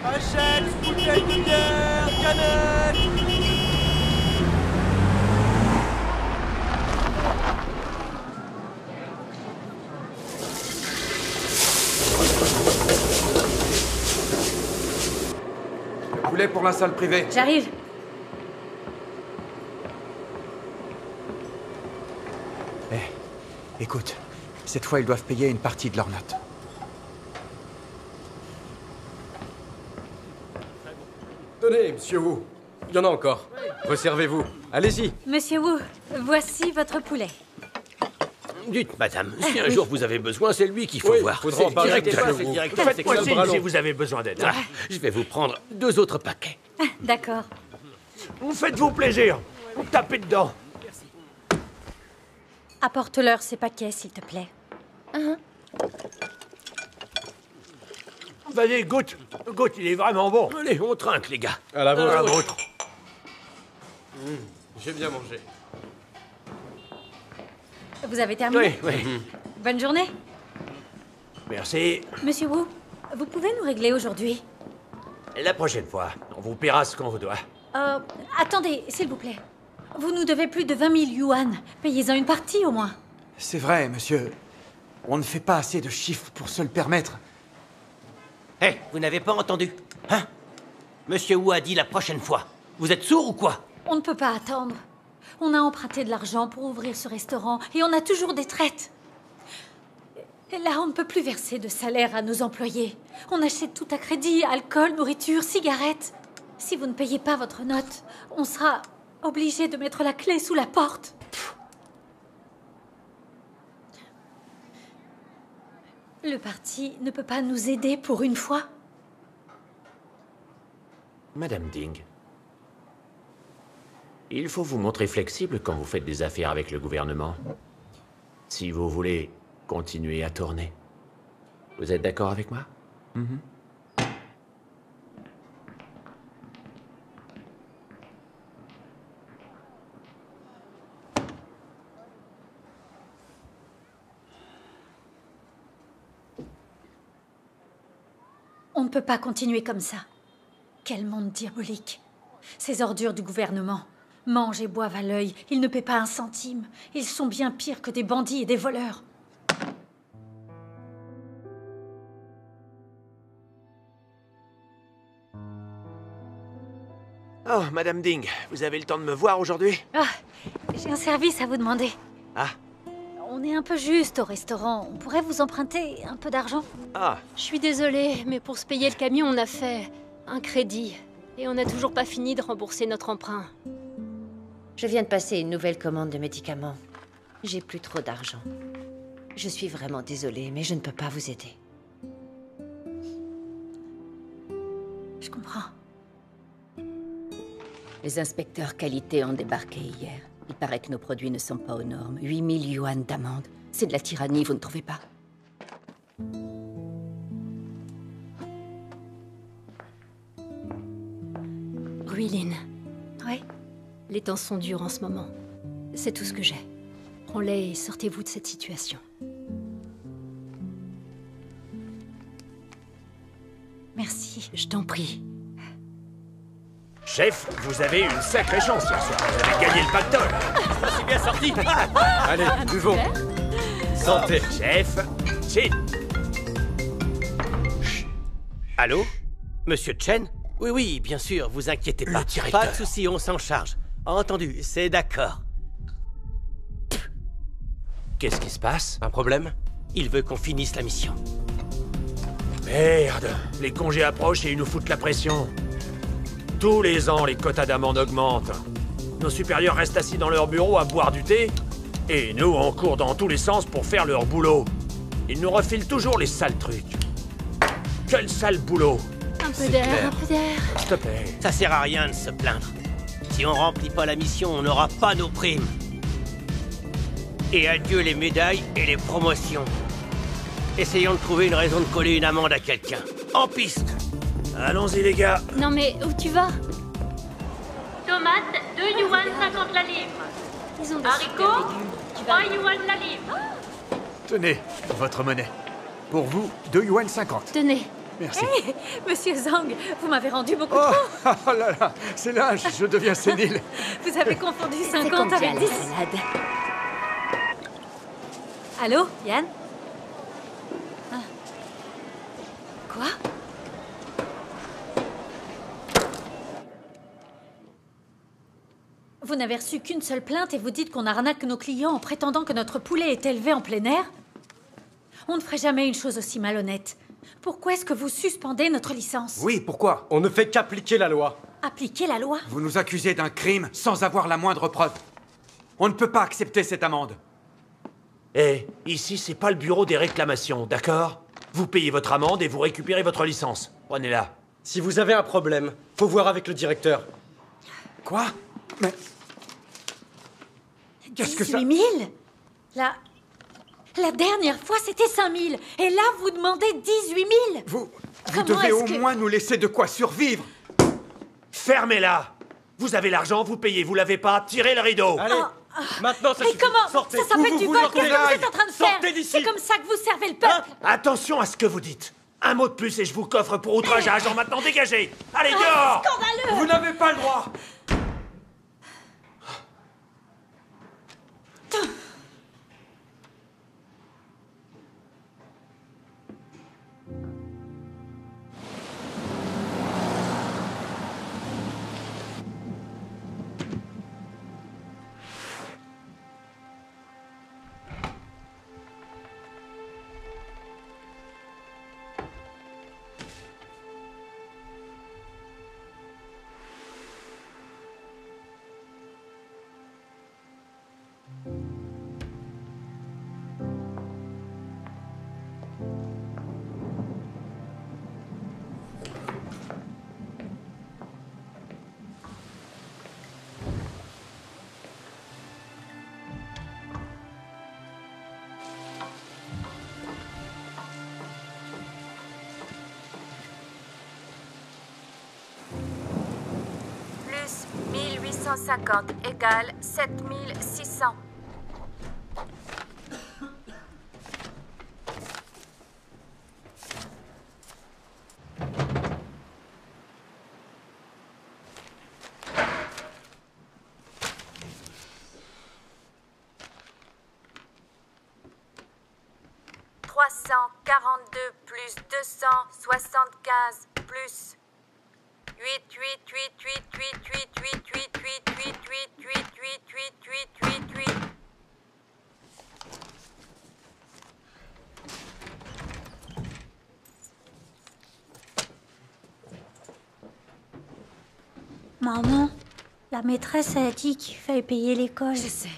Achète, bouteille de bière, canette. Le poulet pour la salle privée. J'arrive. Écoute, cette fois ils doivent payer une partie de leur note. Tenez, monsieur Wu. Il y en a encore. Resservez-vous. Allez-y. Monsieur Wu, voici votre poulet. Dites, madame, si un jour vous avez besoin, c'est lui qu'il faut Oui, voir. faudra en parler avec Directeur, le c'est Wu. directeur, c'est Faites-moi que le signe bras si long. vous avez besoin d'aide. Ah, je vais vous prendre 2 autres paquets. D'accord. Vous faites-vous plaisir. Vous tapez dedans. Apporte-leur ces paquets, s'il te plaît. Vas-y, goûte. Goûte, il est vraiment bon. Allez, on trinque, les gars. À la À la vôtre. vôtre. J'ai bien mangé. Vous avez terminé? Oui, oui. Bonne journée. Merci. Monsieur Wu, vous pouvez nous régler aujourd'hui? La prochaine fois, on vous paiera ce qu'on vous doit. Attendez, s'il vous plaît. Vous nous devez plus de 20 000 yuan. Payez-en une partie, au moins. C'est vrai, monsieur. On ne fait pas assez de chiffres pour se le permettre. Hé, vous n'avez pas entendu? Hein? Monsieur Wu a dit la prochaine fois. Vous êtes sourd ou quoi? On ne peut pas attendre. On a emprunté de l'argent pour ouvrir ce restaurant et on a toujours des traites. Et là, on ne peut plus verser de salaire à nos employés. On achète tout à crédit, alcool, nourriture, cigarettes. Si vous ne payez pas votre note, on sera obligé de mettre la clé sous la porte. Le parti ne peut pas nous aider pour une fois. Madame Ding, il faut vous montrer flexible quand vous faites des affaires avec le gouvernement. Si vous voulez continuer à tourner. Vous êtes d'accord avec moi? On ne peut pas continuer comme ça. Quel monde diabolique. Ces ordures du gouvernement mangent et boivent à l'œil. Ils ne paient pas un centime. Ils sont bien pires que des bandits et des voleurs. Oh, Madame Ding, vous avez le temps de me voir aujourd'hui? Ah, j'ai un service à vous demander. Ah, On est un peu juste au restaurant. On pourrait vous emprunter un peu d'argent? ah, Je suis désolée, mais pour se payer le camion, on a fait un crédit. Et on n'a toujours pas fini de rembourser notre emprunt. Je viens de passer une nouvelle commande de médicaments. J'ai plus trop d'argent. Je suis vraiment désolée, mais je ne peux pas vous aider. Je comprends. Les inspecteurs qualité ont débarqué hier. Il paraît que nos produits ne sont pas aux normes. 8 000 yuan d'amende. C'est de la tyrannie, vous ne trouvez pas? Guilin, Oui? les temps sont durs en ce moment. C'est tout ce que j'ai. Prends-les et sortez-vous de cette situation. Merci. Je t'en prie. chef, vous avez une sacrée chance hier soir. Vous avez gagné le pactole. Je suis bien sorti. Allez, buvons. Santé. Chef, Chin. Allô? Monsieur Chen? Oui, oui, bien sûr, vous inquiétez pas. Le directeur. Pas de souci, on s'en charge. Entendu, c'est d'accord. Qu'est-ce qui se passe? Un problème? Il veut qu'on finisse la mission. Merde, les congés approchent et ils nous foutent la pression. Tous les ans, les quotas d'amende augmentent. Nos supérieurs restent assis dans leur bureau à boire du thé, et nous, on court dans tous les sens pour faire leur boulot. Ils nous refilent toujours les sales trucs. Quel sale boulot! Un peu d'air, un peu d'air. S'il te plaît. Ça sert à rien de se plaindre. Si on remplit pas la mission, on n'aura pas nos primes. Et adieu les médailles et les promotions. Essayons de trouver une raison de coller une amende à quelqu'un. En piste! Allons-y, les gars. Non mais, où tu vas? Tomates, 2 yuan 50 la livre. Ils ont des Haricots, super légumes. Tu vas 3 yuan la livre. Tenez, votre monnaie. Pour vous, 2 yuan 50. Tenez, Merci. Hey, Monsieur Zhang, vous m'avez rendu beaucoup Oh, trop. oh là là, c'est l'âge, je deviens sénile. Vous avez confondu C'est 50 combien avec la 10. salade? Allô, Yann? Ah. Quoi? Vous n'avez reçu qu'une seule plainte et vous dites qu'on arnaque nos clients en prétendant que notre poulet est élevé en plein air? On ne ferait jamais une chose aussi malhonnête. Pourquoi est-ce que vous suspendez notre licence? Oui, pourquoi? On ne fait qu'appliquer la loi. Appliquer la loi? Vous nous accusez d'un crime sans avoir la moindre preuve. On ne peut pas accepter cette amende. Eh, ici, c'est pas le bureau des réclamations, d'accord? Vous payez votre amende et vous récupérez votre licence. Prenez-la. Si vous avez un problème, faut voir avec le directeur. Quoi? Mais... Qu'est-ce que ça... 18 000? La dernière fois, c'était 5 000. Et là, vous demandez 18 000. Vous Comment devez est-ce au que- moins nous laisser de quoi survivre. Fermez-la! Vous avez l'argent, vous payez, vous l'avez pas, tirez le rideau! Allez, maintenant ça Mais suffit. comment? Sortez. Ça Où s'appelle vous du voulez vol. Qu'est-ce qu'on que vous aille? êtes en train de faire? Sortez d'ici. C'est comme ça que vous servez le peuple. Hein? Attention à ce que vous dites! Un mot de plus et je vous coffre pour outrage à agent. Maintenant dégagez! Allez, dehors! Scandaleux. Vous n'avez pas le droit. Plus 1850 égale 7600. Plus 275 plus 8. Maman, la maîtresse a dit qu'il fallait payer l'école. Je sais.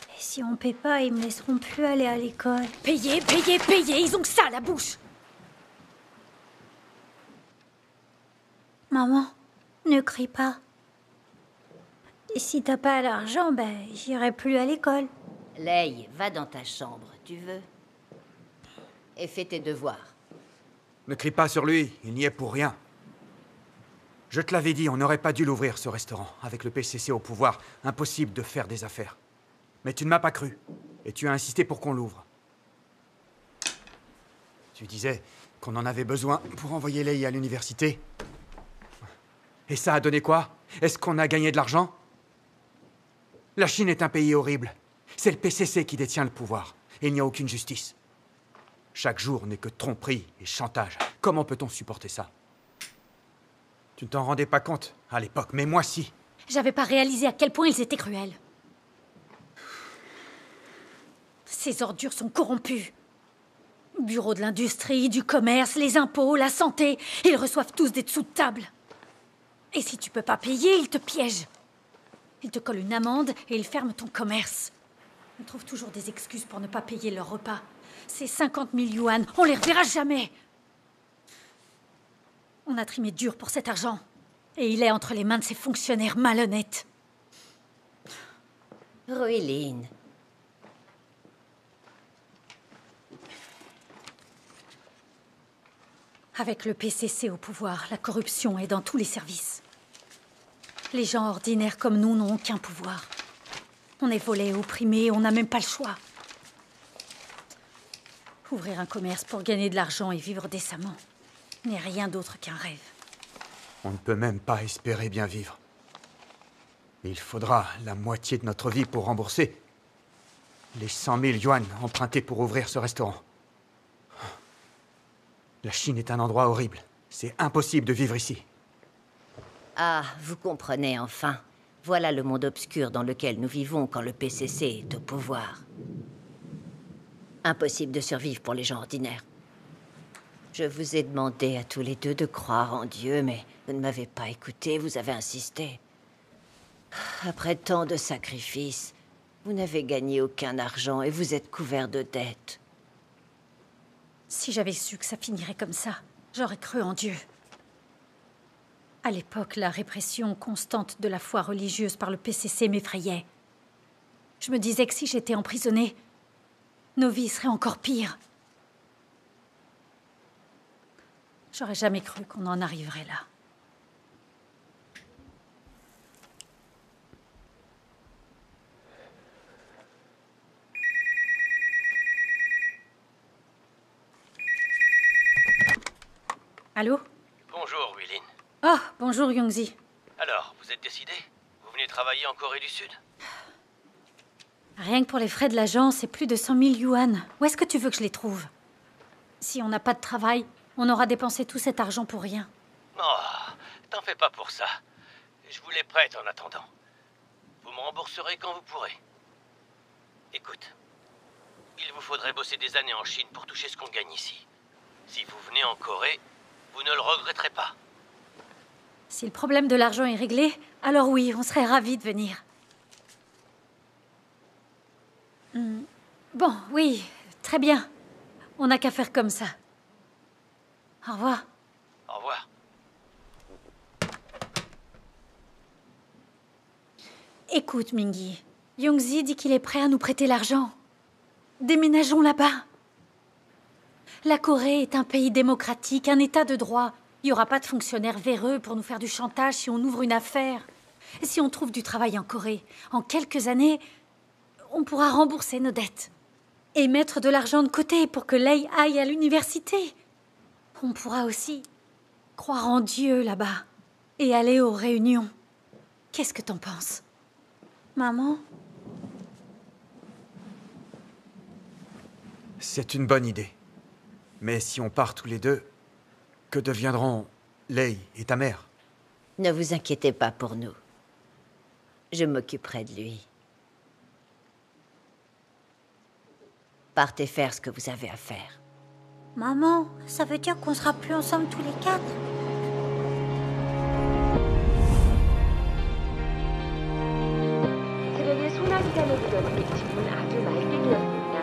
Et si on paie pas, ils me laisseront plus aller à l'école. Payez, payez, payez. Ils ont que ça à la bouche. Maman, ne crie pas. Et si t'as pas l'argent, ben, j'irai plus à l'école. Lei, va dans ta chambre, tu veux? Et fais tes devoirs. Ne crie pas sur lui, il n'y est pour rien. Je te l'avais dit, on n'aurait pas dû l'ouvrir, ce restaurant. Avec le PCC au pouvoir, impossible de faire des affaires. Mais tu ne m'as pas cru, et tu as insisté pour qu'on l'ouvre. Tu disais qu'on en avait besoin pour envoyer Lei à l'université. Et ça a donné quoi? Est-ce qu'on a gagné de l'argent? La Chine est un pays horrible. C'est le PCC qui détient le pouvoir, et il n'y a aucune justice. Chaque jour n'est que tromperie et chantage. Comment peut-on supporter ça? Tu ne t'en rendais pas compte à l'époque, mais moi si. J'avais pas réalisé à quel point ils étaient cruels. Ces ordures sont corrompues. Bureau de l'industrie, du commerce, les impôts, la santé, ils reçoivent tous des dessous de table. Et si tu peux pas payer, ils te piègent. Ils te collent une amende et ils ferment ton commerce. Ils trouvent toujours des excuses pour ne pas payer leur repas. Ces 50 000 yuan, on les reverra jamais. On a trimé dur pour cet argent. Et il est entre les mains de ces fonctionnaires malhonnêtes. Ruiline. Avec le PCC au pouvoir, la corruption est dans tous les services. Les gens ordinaires comme nous n'ont aucun pouvoir. On est volés, opprimés, on n'a même pas le choix. Ouvrir un commerce pour gagner de l'argent et vivre décemment n'est rien d'autre qu'un rêve. On ne peut même pas espérer bien vivre. Il faudra la moitié de notre vie pour rembourser les 100 000 yuan empruntés pour ouvrir ce restaurant. La Chine est un endroit horrible. C'est impossible de vivre ici. Ah, vous comprenez enfin. Voilà le monde obscur dans lequel nous vivons quand le PCC est au pouvoir. Impossible de survivre pour les gens ordinaires. Je vous ai demandé à tous les deux de croire en Dieu, mais vous ne m'avez pas écouté, vous avez insisté. Après tant de sacrifices, vous n'avez gagné aucun argent et vous êtes couverts de dettes. Si j'avais su que ça finirait comme ça, j'aurais cru en Dieu. À l'époque, la répression constante de la foi religieuse par le PCC m'effrayait. Je me disais que si j'étais emprisonnée, nos vies seraient encore pires. J'aurais jamais cru qu'on en arriverait là. Allô? Bonjour, Wilin. Oh, bonjour, Youngzi. Alors, vous êtes décidé? Vous venez travailler en Corée du Sud? Rien que pour les frais de l'agence, c'est plus de 100 000 yuan. Où est-ce que tu veux que je les trouve? Si on n'a pas de travail, on aura dépensé tout cet argent pour rien. Oh, t'en fais pas pour ça. Je vous les prête en attendant. Vous me rembourserez quand vous pourrez. Écoute, il vous faudrait bosser des années en Chine pour toucher ce qu'on gagne ici. Si vous venez en Corée, vous ne le regretterez pas. Si le problème de l'argent est réglé, alors oui, on serait ravis de venir. Bon, oui, très bien. On n'a qu'à faire comme ça. Au revoir. Au revoir. Écoute, Mingy, Youngzi dit qu'il est prêt à nous prêter l'argent. Déménageons là-bas. La Corée est un pays démocratique, un état de droit. Il n'y aura pas de fonctionnaires véreux pour nous faire du chantage si on ouvre une affaire. Et si on trouve du travail en Corée, en quelques années, on pourra rembourser nos dettes. Et mettre de l'argent de côté pour que Lei aille à l'université. On pourra aussi croire en Dieu là-bas et aller aux réunions. Qu'est-ce que t'en penses? Maman? C'est une bonne idée. Mais si on part tous les deux, que deviendront Lei et ta mère? Ne vous inquiétez pas pour nous. Je m'occuperai de lui. Partez faire ce que vous avez à faire. Maman, ça veut dire qu'on sera plus ensemble tous les quatre? 트랙의 소나기가 내리더니 지금은 아주 맑게 되었습니다.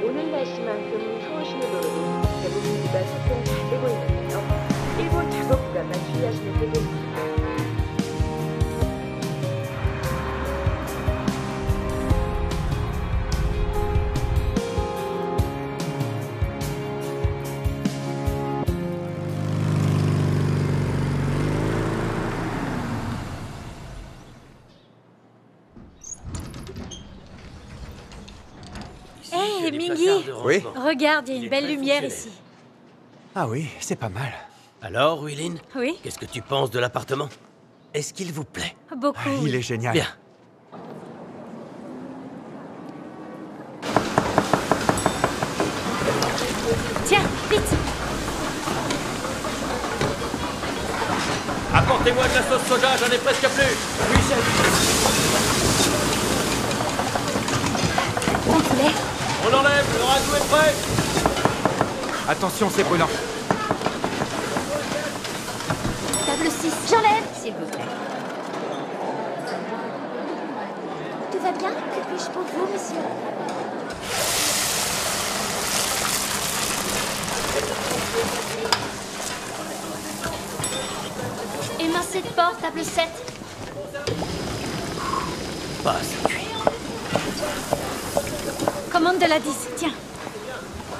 오늘 날씨만큼 서울시내도로도 대부분 구간 소통 잘 되고 있는데요. 일본 작업 구간만 주의하시면 되겠습니다. Hé, Mingy! Oui? Regarde, il y a une belle lumière ici. Ah oui, c'est pas mal. Alors, Wilin? Oui? Qu'est-ce que tu penses de l'appartement? Est-ce qu'il vous plaît? Beaucoup. Ah, il est génial. Bien. Tiens, vite! Apportez-moi de la sauce soja, j'en ai presque plus. Oui, chef. Mon poulet. On enlève, le ragoût est prêt. Attention, c'est brûlant. Table 6, j'enlève. S'il vous plaît. Tout va bien? Que puis-je pour vous, monsieur? Émincé de porc, table 7. Pas assez cuit. Commande de la 10, tiens.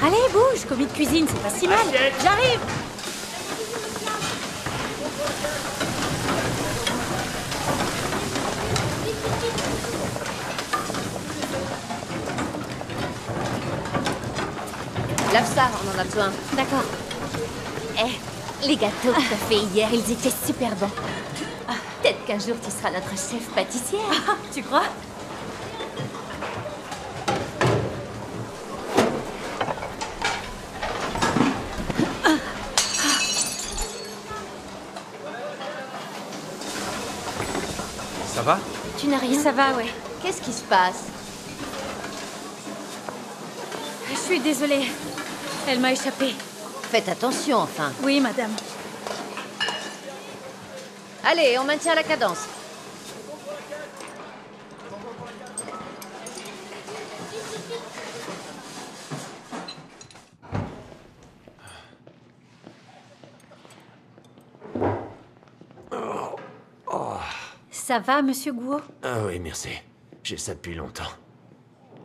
Allez, bouge, commis de cuisine, c'est pas si mal. J'arrive. Lave ça, on en a besoin. D'accord. Les gâteaux que t'as fait hier, ils étaient super bons. Peut-être qu'un jour tu seras notre chef pâtissière. Tu crois? Ça va? Tu n'as rien? Ça va, ouais. Qu'est-ce qui se passe? Je suis désolée. Elle m'a échappé. Faites attention, enfin. Oui, madame. Allez, on maintient la cadence. Ça va, monsieur Guo? Ah oui, merci. J'ai ça depuis longtemps.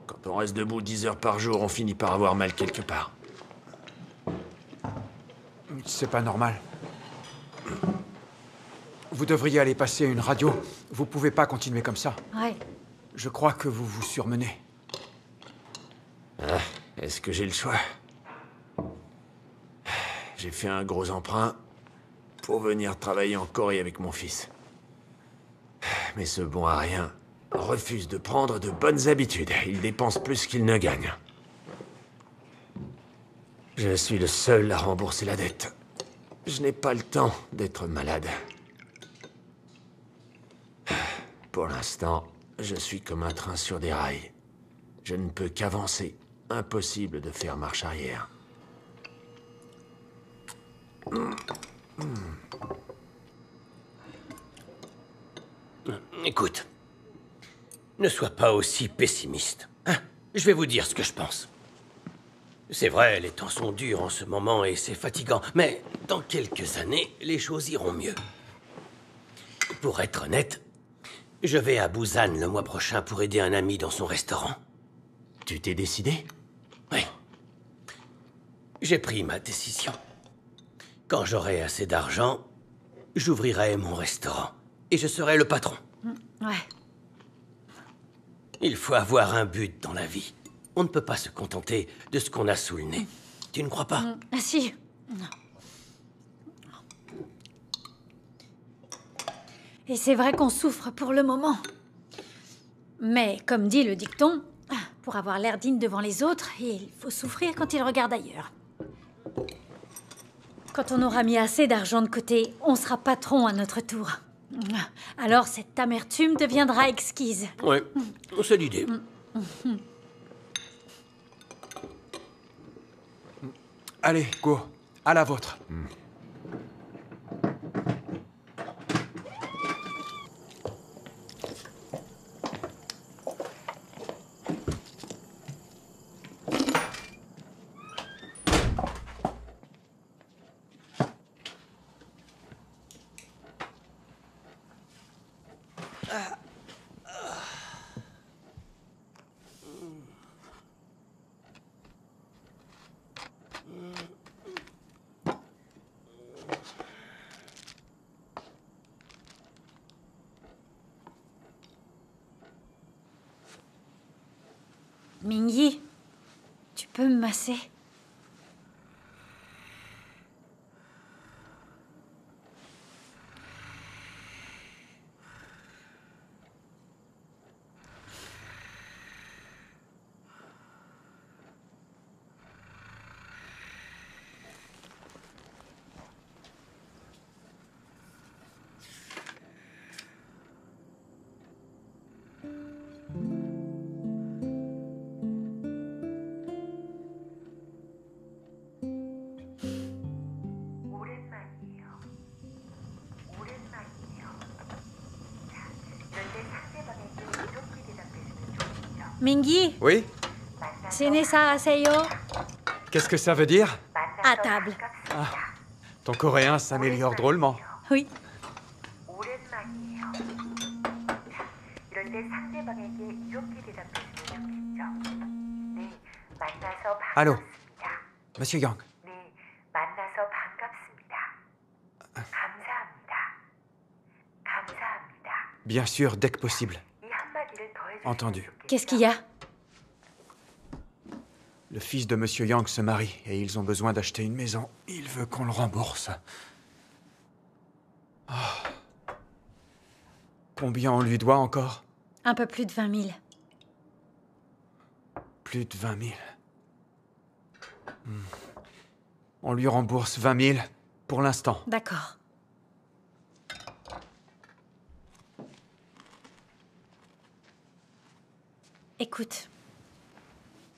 Quand on reste debout 10 heures par jour, on finit par avoir mal quelque part. C'est pas normal. Vous devriez aller passer une radio. Vous pouvez pas continuer comme ça. Ouais. Je crois que vous vous surmenez. Ah, est-ce que j'ai le choix? J'ai fait un gros emprunt pour venir travailler en Corée avec mon fils. Mais ce bon à rien refuse de prendre de bonnes habitudes. Il dépense plus qu'il ne gagne. Je suis le seul à rembourser la dette. Je n'ai pas le temps d'être malade. Pour l'instant, je suis comme un train sur des rails. Je ne peux qu'avancer. Impossible de faire marche arrière. Écoute, ne sois pas aussi pessimiste. Hein? Je vais vous dire ce que je pense. C'est vrai, les temps sont durs en ce moment et c'est fatigant, mais dans quelques années, les choses iront mieux. Pour être honnête, je vais à Busan le mois prochain pour aider un ami dans son restaurant. Tu t'es décidé? Oui. J'ai pris ma décision. Quand j'aurai assez d'argent, j'ouvrirai mon restaurant et je serai le patron. Ouais. Il faut avoir un but dans la vie. On ne peut pas se contenter de ce qu'on a sous le nez. Tu ne crois pas? Ah si. Non. Et c'est vrai qu'on souffre pour le moment. Mais, comme dit le dicton, pour avoir l'air digne devant les autres, il faut souffrir quand ils regardent ailleurs. Quand on aura mis assez d'argent de côté, on sera patron à notre tour. Alors cette amertume deviendra exquise. Oui, c'est l'idée. Allez, Guo, à la vôtre. Mingyi, tu peux me masser? Mingyi, Oui? Senesa Aseyo, Qu'est-ce que ça veut dire? à table. Ah, ton coréen s'améliore drôlement. Oui. Allô? Monsieur Yang. Bien sûr, dès que possible. Entendu. Qu'est-ce qu'il y a? Le fils de Monsieur Yang se marie et ils ont besoin d'acheter une maison. Il veut qu'on le rembourse. Oh. Combien on lui doit encore? Un peu plus de 20 000. Plus de 20 000. On lui rembourse 20 000 pour l'instant. D'accord. Écoute,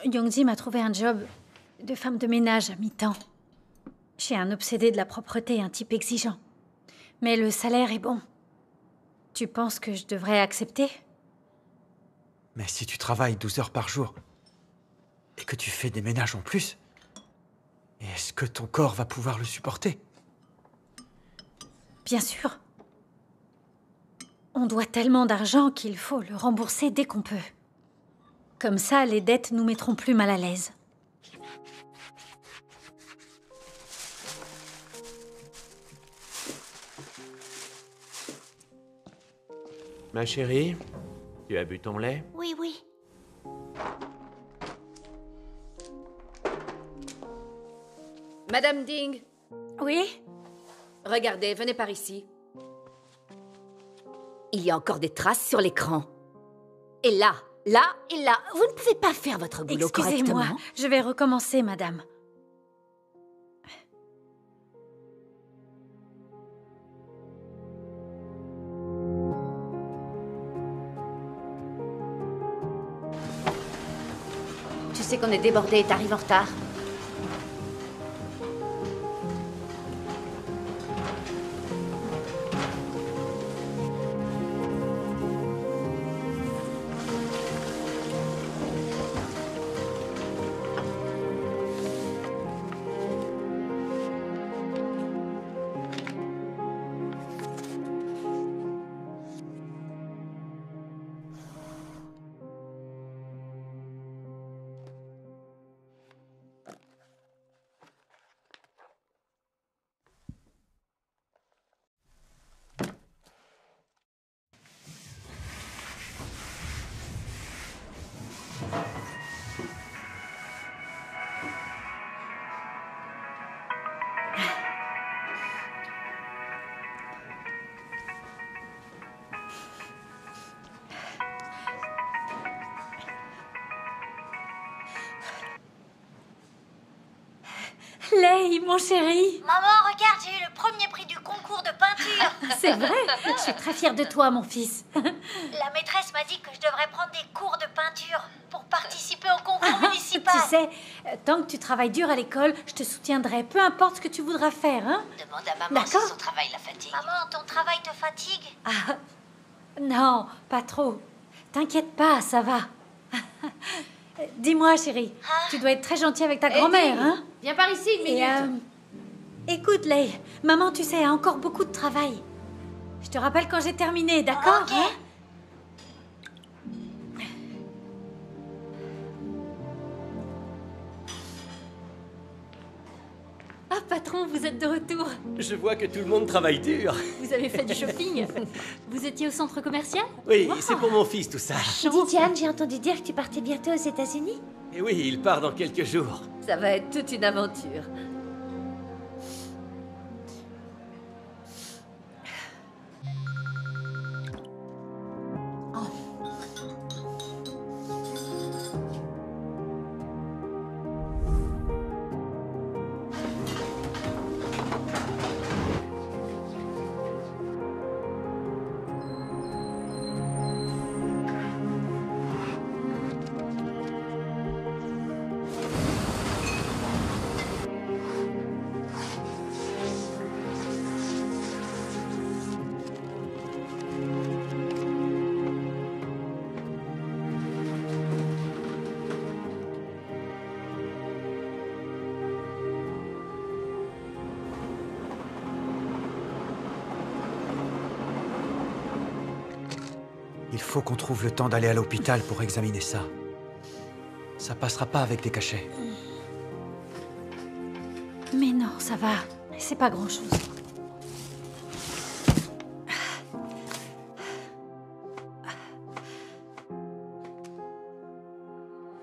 Youngji m'a trouvé un job de femme de ménage à mi-temps. Chez un obsédé de la propreté, un type exigeant. Mais le salaire est bon. Tu penses que je devrais accepter? Mais si tu travailles 12 heures par jour et que tu fais des ménages en plus, est-ce que ton corps va pouvoir le supporter? Bien sûr. On doit tellement d'argent qu'il faut le rembourser dès qu'on peut. Comme ça, les dettes nous mettront plus mal à l'aise. Ma chérie, tu as bu ton lait? Oui, oui. Madame Ding. Oui? Regardez, venez par ici. Il y a encore des traces sur l'écran. Et là, là et là, vous ne pouvez pas faire votre boulot correctement. Excusez-moi, je vais recommencer, madame. Tu sais qu'on est débordé et t'arrives en retard. Lei, mon chéri. Maman, regarde, j'ai eu le premier prix du concours de peinture. C'est vrai? Je suis très fière de toi, mon fils. La maîtresse m'a dit que je devrais prendre des cours de peinture pour participer au concours municipal. Tu sais, tant que tu travailles dur à l'école, je te soutiendrai, peu importe ce que tu voudras faire, hein? Demande à maman si son travail la fatigue. Maman, ton travail te fatigue? Ah, non, pas trop. T'inquiète pas, ça va. Dis-moi, chérie, tu dois être très gentille avec ta grand-mère, hein? Viens par ici une minute. Écoute, Lei, maman, tu sais, a encore beaucoup de travail. Je te rappelle quand j'ai terminé, d'accord? Ok. Hein? Ah, patron, vous êtes de retour. Je vois que tout le monde travaille dur. Vous avez fait du shopping. Vous étiez au centre commercial? Oui, c'est pour mon fils tout ça. Dis, Diane, j'ai entendu dire que tu partais bientôt aux États-Unis. Et oui, il part dans quelques jours. Ça va être toute une aventure. Il faut qu'on trouve le temps d'aller à l'hôpital pour examiner ça. Ça passera pas avec des cachets. Mais non, ça va. C'est pas grand-chose.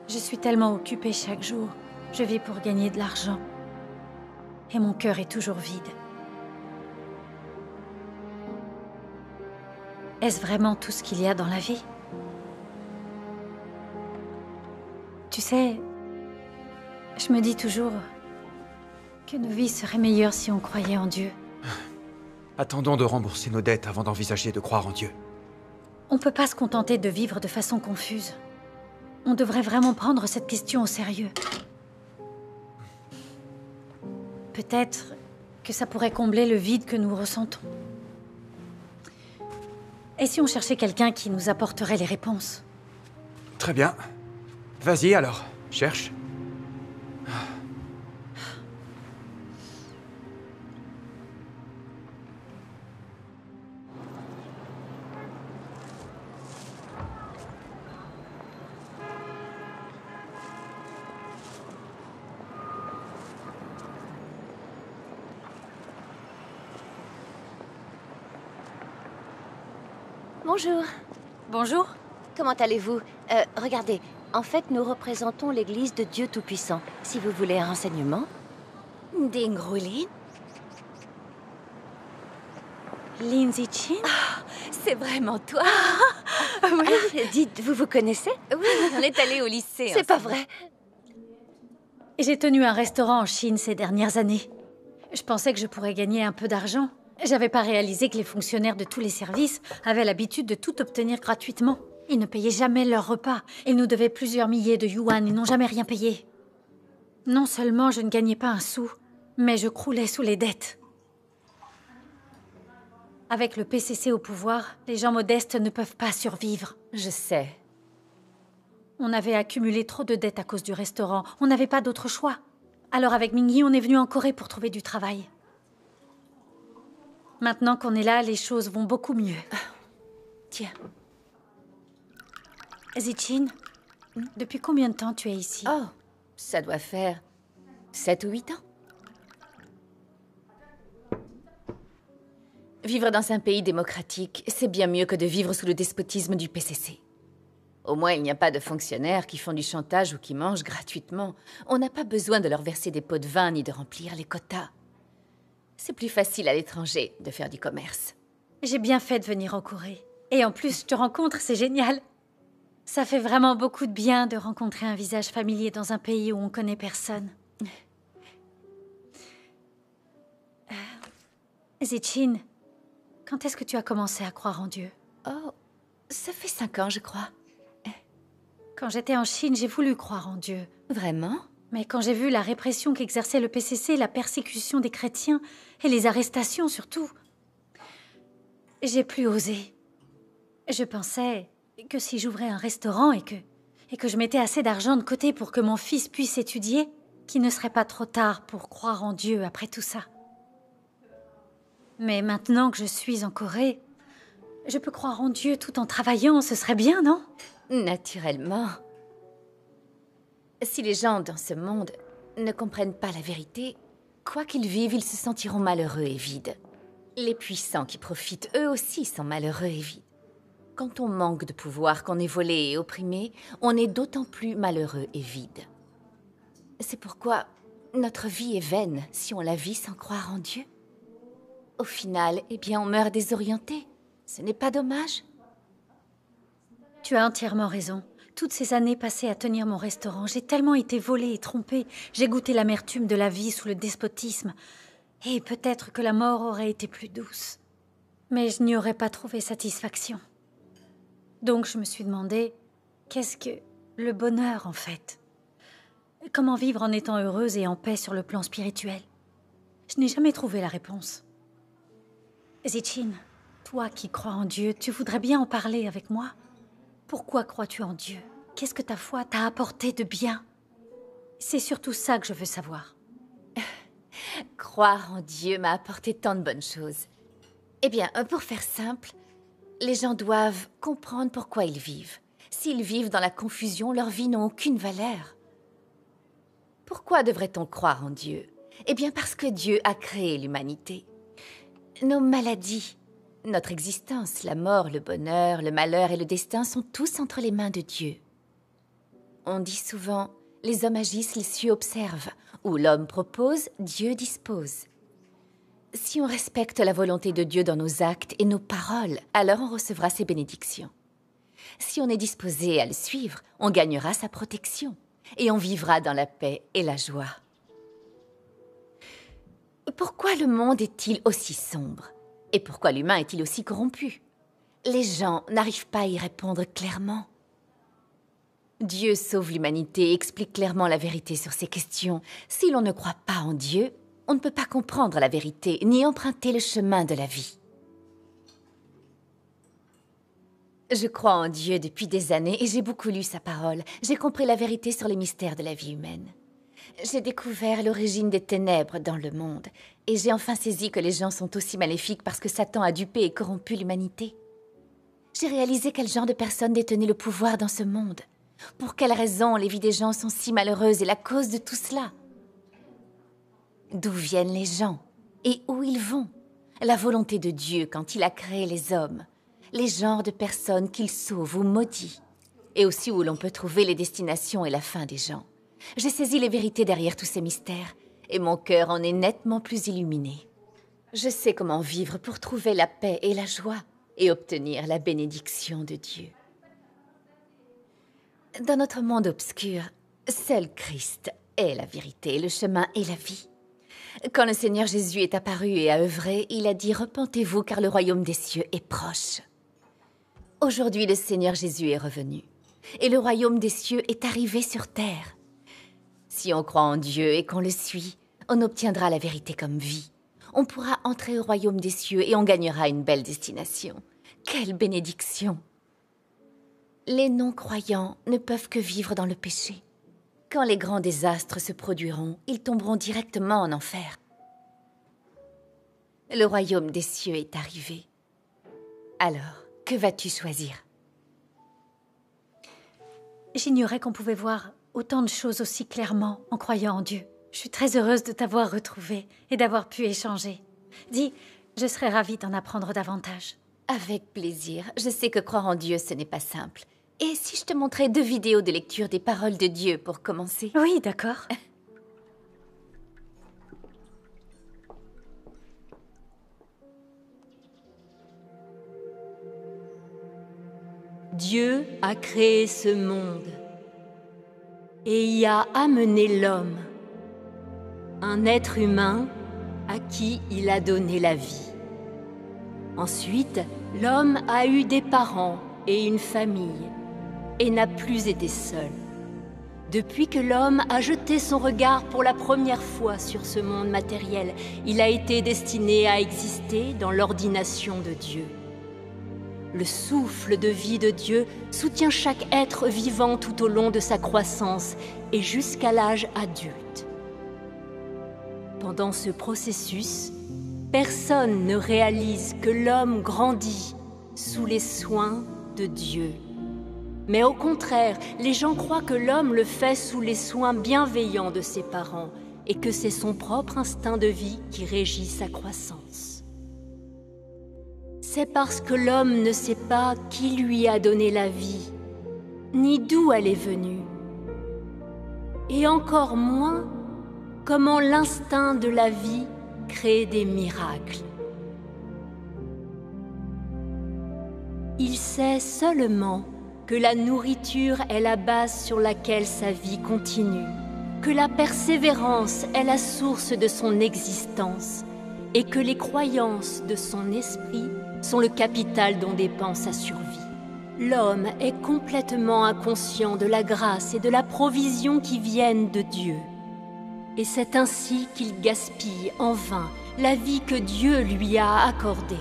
Je suis tellement occupée chaque jour. Je vis pour gagner de l'argent. Et mon cœur est toujours vide. Est-ce vraiment tout ce qu'il y a dans la vie? Tu sais, je me dis toujours que nos vies seraient meilleures si on croyait en Dieu. Attendons de rembourser nos dettes avant d'envisager de croire en Dieu. On peut pas se contenter de vivre de façon confuse. On devrait vraiment prendre cette question au sérieux. Peut-être que ça pourrait combler le vide que nous ressentons. Et si on cherchait quelqu'un qui nous apporterait les réponses? Très bien. Vas-y alors, cherche. Bonjour. Bonjour. Comment allez-vous? Regardez, en fait, nous représentons l'église de Dieu Tout-Puissant. Si vous voulez un renseignement. Dingrulin? Lindsay Chin? C'est vraiment toi? Oui. Dites, vous vous connaissez? Oui, on est allés au lycée. C'est pas vrai. J'ai tenu un restaurant en Chine ces dernières années. Je pensais que je pourrais gagner un peu d'argent. J'avais pas réalisé que les fonctionnaires de tous les services avaient l'habitude de tout obtenir gratuitement. Ils ne payaient jamais leurs repas. Ils nous devaient plusieurs milliers de yuan. Ils n'ont jamais rien payé. Non seulement je ne gagnais pas un sou, mais je croulais sous les dettes. Avec le PCC au pouvoir, les gens modestes ne peuvent pas survivre. Je sais. On avait accumulé trop de dettes à cause du restaurant. On n'avait pas d'autre choix. Alors avec Mingyi, on est venu en Corée pour trouver du travail. Maintenant qu'on est là, les choses vont beaucoup mieux. Tiens. Zichin, depuis combien de temps tu es ici? Oh, ça doit faire 7 ou 8 ans. Vivre dans un pays démocratique, c'est bien mieux que de vivre sous le despotisme du PCC. Au moins, il n'y a pas de fonctionnaires qui font du chantage ou qui mangent gratuitement. On n'a pas besoin de leur verser des pots de vin ni de remplir les quotas. C'est plus facile à l'étranger de faire du commerce. J'ai bien fait de venir en Corée. Et en plus, je te rencontre, c'est génial. Ça fait vraiment beaucoup de bien de rencontrer un visage familier dans un pays où on connaît personne. Zichin, quand est-ce que tu as commencé à croire en Dieu? Oh, ça fait 5 ans, je crois. Quand j'étais en Chine, j'ai voulu croire en Dieu. Vraiment? Mais quand j'ai vu la répression qu'exerçait le PCC, la persécution des chrétiens et les arrestations surtout, j'ai plus osé. Je pensais que si j'ouvrais un restaurant et que je mettais assez d'argent de côté pour que mon fils puisse étudier, qu'il ne serait pas trop tard pour croire en Dieu après tout ça. Mais maintenant que je suis en Corée, je peux croire en Dieu tout en travaillant, ce serait bien, non? Naturellement. Si les gens dans ce monde ne comprennent pas la vérité, quoi qu'ils vivent, ils se sentiront malheureux et vides. Les puissants qui profitent, eux aussi, sont malheureux et vides. Quand on manque de pouvoir, qu'on est volé et opprimé, on est d'autant plus malheureux et vide. C'est pourquoi notre vie est vaine si on la vit sans croire en Dieu. Au final, eh bien, on meurt désorienté. Ce n'est pas dommage? Tu as entièrement raison. Toutes ces années passées à tenir mon restaurant, j'ai tellement été volée et trompée. J'ai goûté l'amertume de la vie sous le despotisme. Et peut-être que la mort aurait été plus douce. Mais je n'y aurais pas trouvé satisfaction. Donc je me suis demandé, qu'est-ce que le bonheur en fait? Comment vivre en étant heureuse et en paix sur le plan spirituel? Je n'ai jamais trouvé la réponse. Zichin, toi qui crois en Dieu, tu voudrais bien en parler avec moi? Pourquoi crois-tu en Dieu? Qu'est-ce que ta foi t'a apporté de bien? C'est surtout ça que je veux savoir. Croire en Dieu m'a apporté tant de bonnes choses. Eh bien, pour faire simple, les gens doivent comprendre pourquoi ils vivent. S'ils vivent dans la confusion, leurs vies n'ont aucune valeur. Pourquoi devrait-on croire en Dieu? Eh bien, parce que Dieu a créé l'humanité. Nos maladies, notre existence, la mort, le bonheur, le malheur et le destin sont tous entre les mains de Dieu. On dit souvent, Les hommes agissent, les cieux observent. Où l'homme propose, Dieu dispose. Si on respecte la volonté de Dieu dans nos actes et nos paroles, alors on recevra ses bénédictions. Si on est disposé à le suivre, on gagnera sa protection et on vivra dans la paix et la joie. Pourquoi le monde est-il aussi sombre? Et pourquoi l'humain est-il aussi corrompu? Les gens n'arrivent pas à y répondre clairement. Dieu sauve l'humanité et explique clairement la vérité sur ces questions. Si l'on ne croit pas en Dieu, on ne peut pas comprendre la vérité ni emprunter le chemin de la vie. Je crois en Dieu depuis des années et j'ai beaucoup lu sa parole. J'ai compris la vérité sur les mystères de la vie humaine. J'ai découvert l'origine des ténèbres dans le monde et j'ai enfin saisi que les gens sont aussi maléfiques parce que Satan a dupé et corrompu l'humanité. J'ai réalisé quel genre de personnes détenaient le pouvoir dans ce monde. Pour quelles raisons les vies des gens sont si malheureuses et la cause de tout cela? D'où viennent les gens et où ils vont? La volonté de Dieu quand il a créé les hommes, les genres de personnes qu'il sauve ou maudit, et aussi où l'on peut trouver les destinations et la fin des gens. J'ai saisi les vérités derrière tous ces mystères, et mon cœur en est nettement plus illuminé. Je sais comment vivre pour trouver la paix et la joie, et obtenir la bénédiction de Dieu. Dans notre monde obscur, seul Christ est la vérité, le chemin et la vie. Quand le Seigneur Jésus est apparu et a œuvré, il a dit « Repentez-vous car le royaume des cieux est proche ». Aujourd'hui, le Seigneur Jésus est revenu et le royaume des cieux est arrivé sur terre. Si on croit en Dieu et qu'on le suit, on obtiendra la vérité comme vie. On pourra entrer au royaume des cieux et on gagnera une belle destination. Quelle bénédiction! Les non-croyants ne peuvent que vivre dans le péché. Quand les grands désastres se produiront, ils tomberont directement en enfer. Le royaume des cieux est arrivé. Alors, que vas-tu choisir? J'ignorais qu'on pouvait voir autant de choses aussi clairement en croyant en Dieu. Je suis très heureuse de t'avoir retrouvée et d'avoir pu échanger. Dis, je serais ravie d'en apprendre davantage. Avec plaisir. Je sais que croire en Dieu, ce n'est pas simple. Et si je te montrais 2 vidéos de lecture des paroles de Dieu pour commencer? Oui, d'accord. Dieu a créé ce monde et y a amené l'homme, un être humain à qui il a donné la vie. Ensuite, l'homme a eu des parents et une famille et n'a plus été seul. Depuis que l'homme a jeté son regard pour la première fois sur ce monde matériel, il a été destiné à exister dans l'ordination de Dieu. Le souffle de vie de Dieu soutient chaque être vivant tout au long de sa croissance et jusqu'à l'âge adulte. Pendant ce processus, personne ne réalise que l'homme grandit sous les soins de Dieu. Mais au contraire, les gens croient que l'homme le fait sous les soins bienveillants de ses parents et que c'est son propre instinct de vie qui régit sa croissance. C'est parce que l'homme ne sait pas qui lui a donné la vie, ni d'où elle est venue, et encore moins comment l'instinct de la vie crée des miracles. Il sait seulement que la nourriture est la base sur laquelle sa vie continue, que la persévérance est la source de son existence et que les croyances de son esprit sont le capital dont dépend sa survie. L'homme est complètement inconscient de la grâce et de la provision qui viennent de Dieu. Et c'est ainsi qu'il gaspille en vain la vie que Dieu lui a accordée.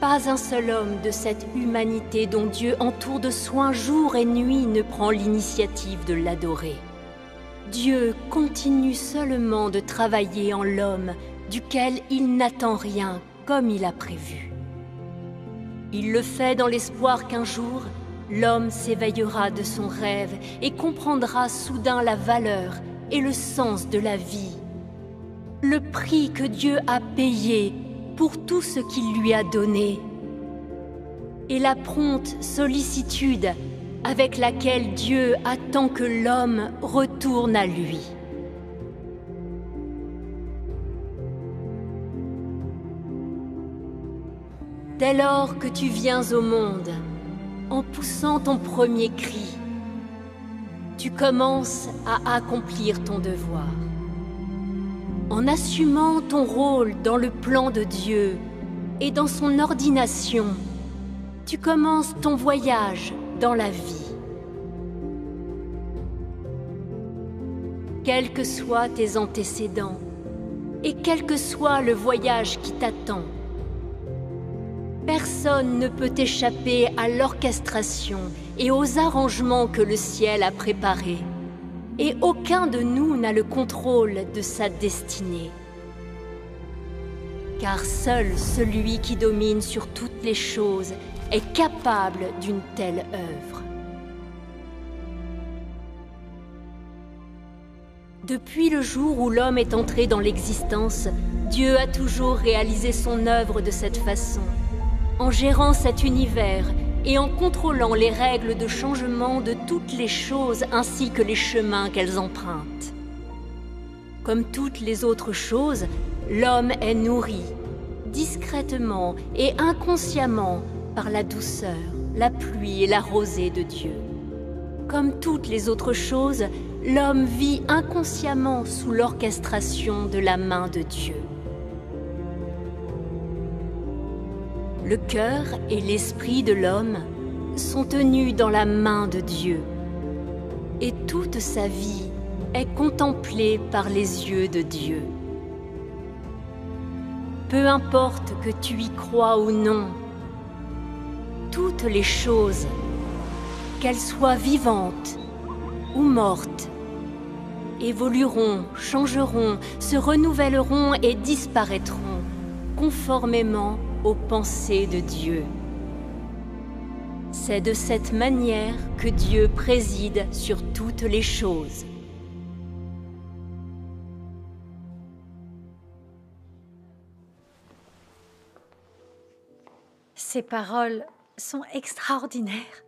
Pas un seul homme de cette humanité dont Dieu entoure de soins jour et nuit ne prend l'initiative de l'adorer. Dieu continue seulement de travailler en l'homme, duquel il n'attend rien comme il a prévu. Il le fait dans l'espoir qu'un jour, l'homme s'éveillera de son rêve et comprendra soudain la valeur et le sens de la vie, le prix que Dieu a payé pour tout ce qu'il lui a donné, et la prompte sollicitude avec laquelle Dieu attend que l'homme retourne à lui. Dès lors que tu viens au monde, en poussant ton premier cri, tu commences à accomplir ton devoir. En assumant ton rôle dans le plan de Dieu et dans son ordination, tu commences ton voyage dans la vie. Quels que soient tes antécédents et quel que soit le voyage qui t'attend, personne ne peut échapper à l'orchestration et aux arrangements que le ciel a préparés. Et aucun de nous n'a le contrôle de sa destinée. Car seul celui qui domine sur toutes les choses est capable d'une telle œuvre. Depuis le jour où l'homme est entré dans l'existence, Dieu a toujours réalisé son œuvre de cette façon, en gérant cet univers et en contrôlant les règles de changement de toutes les choses ainsi que les chemins qu'elles empruntent. Comme toutes les autres choses, l'homme est nourri, discrètement et inconsciemment, par la douceur, la pluie et la rosée de Dieu. Comme toutes les autres choses, l'homme vit inconsciemment sous l'orchestration de la main de Dieu. Le cœur et l'esprit de l'homme sont tenus dans la main de Dieu, et toute sa vie est contemplée par les yeux de Dieu. Peu importe que tu y crois ou non, toutes les choses, qu'elles soient vivantes ou mortes, évolueront, changeront, se renouvelleront et disparaîtront, conformément aux pensées de Dieu. C'est de cette manière que Dieu préside sur toutes les choses. Ces paroles sont extraordinaires.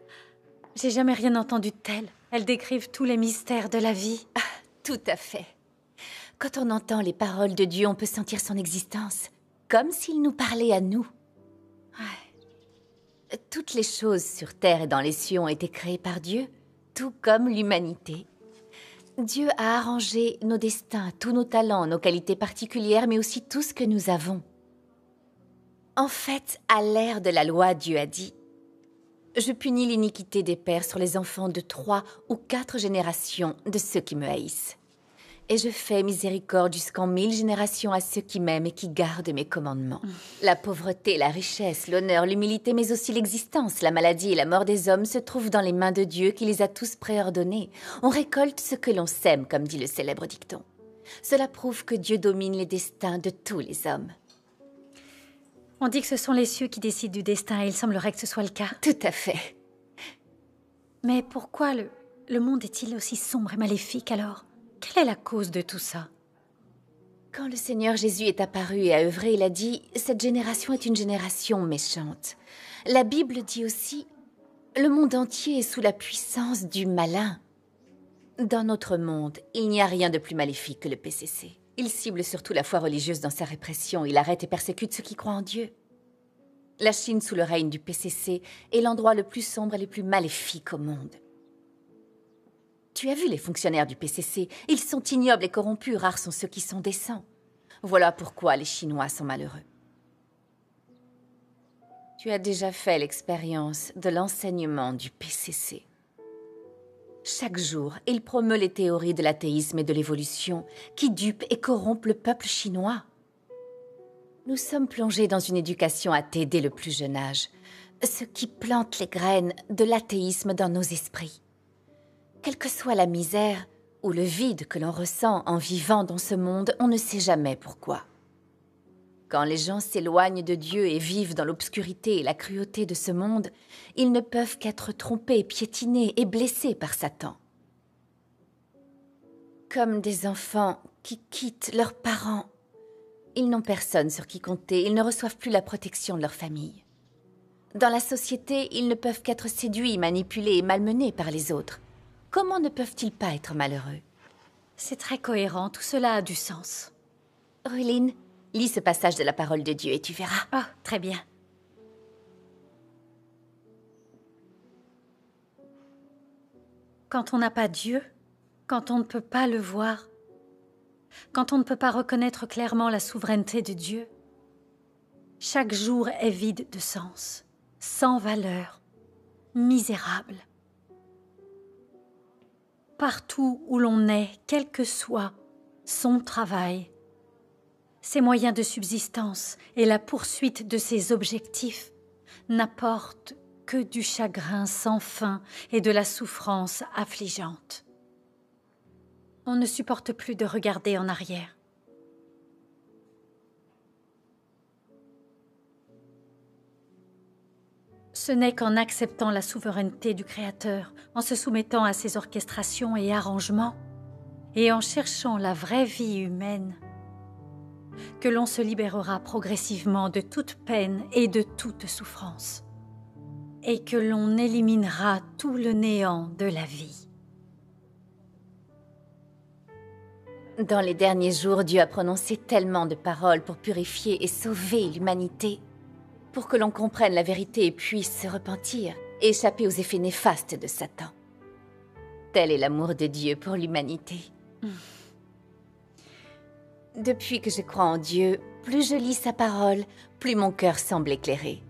J'ai jamais rien entendu de tel. Elles décrivent tous les mystères de la vie. Ah, tout à fait. Quand on entend les paroles de Dieu, on peut sentir son existence, comme s'il nous parlait à nous. Ouais. Toutes les choses sur terre et dans les cieux ont été créées par Dieu, tout comme l'humanité. Dieu a arrangé nos destins, tous nos talents, nos qualités particulières, mais aussi tout ce que nous avons. En fait, à l'ère de la loi, Dieu a dit « Je punis l'iniquité des pères sur les enfants de 3 ou 4 générations de ceux qui me haïssent. Et je fais miséricorde jusqu'en 1000 générations à ceux qui m'aiment et qui gardent mes commandements. » La pauvreté, la richesse, l'honneur, l'humilité, mais aussi l'existence, la maladie et la mort des hommes se trouvent dans les mains de Dieu qui les a tous préordonnés. On récolte ce que l'on sème, comme dit le célèbre dicton. Cela prouve que Dieu domine les destins de tous les hommes. On dit que ce sont les cieux qui décident du destin et il semblerait que ce soit le cas. Tout à fait. Mais pourquoi le monde est-il aussi sombre et maléfique alors? Quelle est la cause de tout ça? Quand le Seigneur Jésus est apparu et a œuvré, il a dit « Cette génération est une génération méchante ». La Bible dit aussi « Le monde entier est sous la puissance du malin ». Dans notre monde, il n'y a rien de plus maléfique que le PCC. Il cible surtout la foi religieuse dans sa répression. Il arrête et persécute ceux qui croient en Dieu. La Chine, sous le règne du PCC, est l'endroit le plus sombre et le plus maléfique au monde. Tu as vu les fonctionnaires du PCC? Ils sont ignobles et corrompus, rares sont ceux qui sont décents. Voilà pourquoi les Chinois sont malheureux. Tu as déjà fait l'expérience de l'enseignement du PCC. Chaque jour, il promeut les théories de l'athéisme et de l'évolution qui dupent et corrompent le peuple chinois. Nous sommes plongés dans une éducation athée dès le plus jeune âge, ce qui plante les graines de l'athéisme dans nos esprits. Quelle que soit la misère ou le vide que l'on ressent en vivant dans ce monde, on ne sait jamais pourquoi. Quand les gens s'éloignent de Dieu et vivent dans l'obscurité et la cruauté de ce monde, ils ne peuvent qu'être trompés, piétinés et blessés par Satan. Comme des enfants qui quittent leurs parents, ils n'ont personne sur qui compter, ils ne reçoivent plus la protection de leur famille. Dans la société, ils ne peuvent qu'être séduits, manipulés et malmenés par les autres. Comment ne peuvent-ils pas être malheureux? C'est très cohérent, tout cela a du sens. Ruline, lis ce passage de la parole de Dieu et tu verras. Ah, très bien. Quand on n'a pas Dieu, quand on ne peut pas le voir, quand on ne peut pas reconnaître clairement la souveraineté de Dieu, chaque jour est vide de sens, sans valeur, misérable. Partout où l'on est, quel que soit son travail, ses moyens de subsistance et la poursuite de ses objectifs n'apportent que du chagrin sans fin et de la souffrance affligeante. On ne supporte plus de regarder en arrière. Ce n'est qu'en acceptant la souveraineté du Créateur, en se soumettant à ses orchestrations et arrangements, et en cherchant la vraie vie humaine, que l'on se libérera progressivement de toute peine et de toute souffrance, et que l'on éliminera tout le néant de la vie. Dans les derniers jours, Dieu a prononcé tellement de paroles pour purifier et sauver l'humanité, pour que l'on comprenne la vérité et puisse se repentir et échapper aux effets néfastes de Satan. Tel est l'amour de Dieu pour l'humanité. Depuis que je crois en Dieu, plus je lis sa parole, plus mon cœur semble éclairé.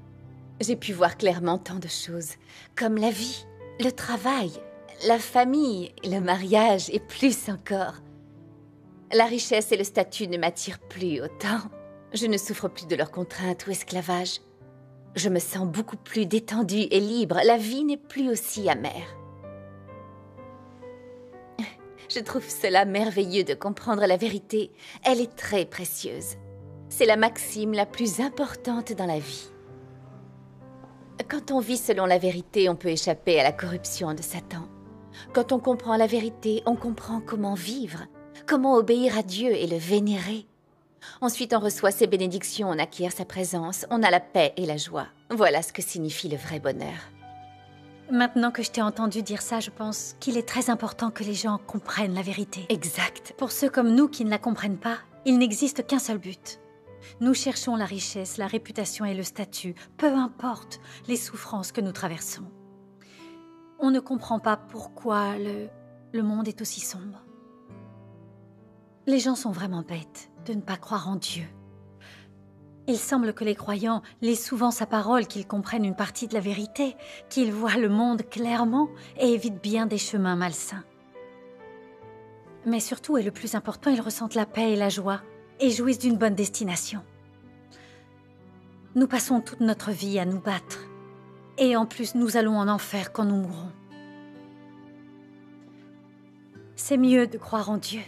J'ai pu voir clairement tant de choses, comme la vie, le travail, la famille, le mariage et plus encore. La richesse et le statut ne m'attirent plus autant. Je ne souffre plus de leurs contraintes ou esclavage. Je me sens beaucoup plus détendue et libre. La vie n'est plus aussi amère. Je trouve cela merveilleux de comprendre la vérité. Elle est très précieuse. C'est la maxime la plus importante dans la vie. Quand on vit selon la vérité, on peut échapper à la corruption de Satan. Quand on comprend la vérité, on comprend comment vivre, comment obéir à Dieu et le vénérer. Ensuite, on reçoit ses bénédictions, on acquiert sa présence, on a la paix et la joie. Voilà ce que signifie le vrai bonheur. Maintenant que je t'ai entendu dire ça, je pense qu'il est très important que les gens comprennent la vérité. Exact. Pour ceux comme nous qui ne la comprennent pas, il n'existe qu'un seul but. Nous cherchons la richesse, la réputation et le statut, peu importe les souffrances que nous traversons. On ne comprend pas pourquoi le monde est aussi sombre. Les gens sont vraiment bêtes de ne pas croire en Dieu. Il semble que les croyants lisent souvent sa parole, qu'ils comprennent une partie de la vérité, qu'ils voient le monde clairement et évitent bien des chemins malsains. Mais surtout, et le plus important, ils ressentent la paix et la joie et jouissent d'une bonne destination. Nous passons toute notre vie à nous battre. Et en plus, nous allons en enfer quand nous mourrons. C'est mieux de croire en Dieu.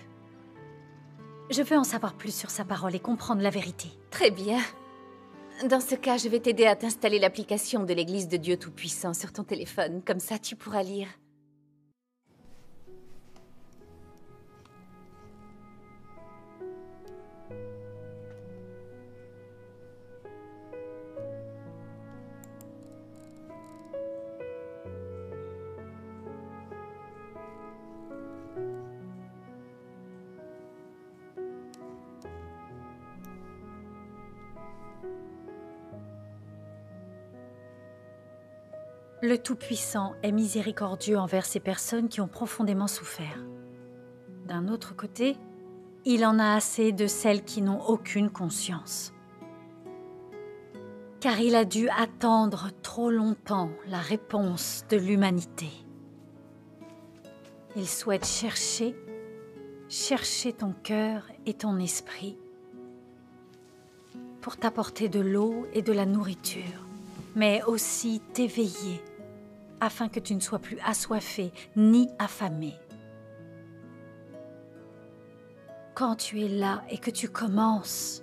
Je veux en savoir plus sur sa parole et comprendre la vérité. Très bien. Dans ce cas, je vais t'aider à t'installer l'application de l'Église de Dieu Tout-Puissant sur ton téléphone. Comme ça, tu pourras lire. Le Tout-Puissant est miséricordieux envers ces personnes qui ont profondément souffert. D'un autre côté, il en a assez de celles qui n'ont aucune conscience. Car il a dû attendre trop longtemps la réponse de l'humanité. Il souhaite chercher ton cœur et ton esprit pour t'apporter de l'eau et de la nourriture, mais aussi t'éveiller afin que tu ne sois plus assoiffé ni affamé. Quand tu es là et que tu commences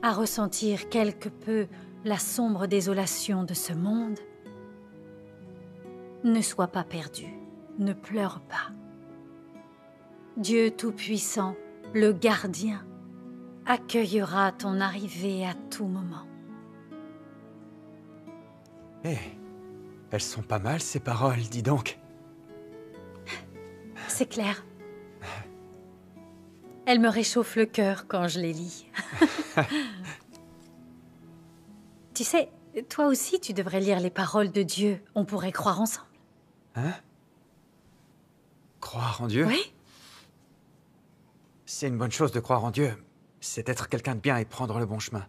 à ressentir quelque peu la sombre désolation de ce monde, ne sois pas perdu, ne pleure pas. Dieu Tout-Puissant, le gardien, accueillera ton arrivée à tout moment. Eh, elles sont pas mal, ces paroles, dis donc. C'est clair. Elles me réchauffent le cœur quand je les lis. Tu sais, toi aussi, tu devrais lire les paroles de Dieu. On pourrait croire ensemble. Hein? Croire en Dieu? Oui. C'est une bonne chose de croire en Dieu. C'est être quelqu'un de bien et prendre le bon chemin.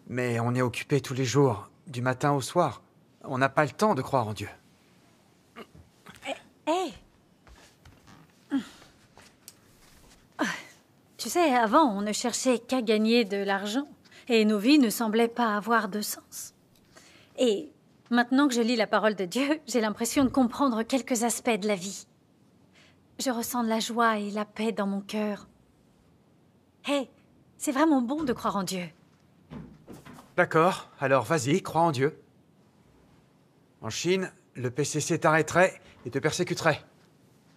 Mais on est occupé tous les jours, du matin au soir. On n'a pas le temps de croire en Dieu. Hé! Tu sais, avant, on ne cherchait qu'à gagner de l'argent. Et nos vies ne semblaient pas avoir de sens. Et maintenant que je lis la parole de Dieu, j'ai l'impression de comprendre quelques aspects de la vie. Je ressens de la joie et la paix dans mon cœur. Hé, c'est vraiment bon de croire en Dieu. D'accord, alors vas-y, crois en Dieu. En Chine, le PCC t'arrêterait et te persécuterait.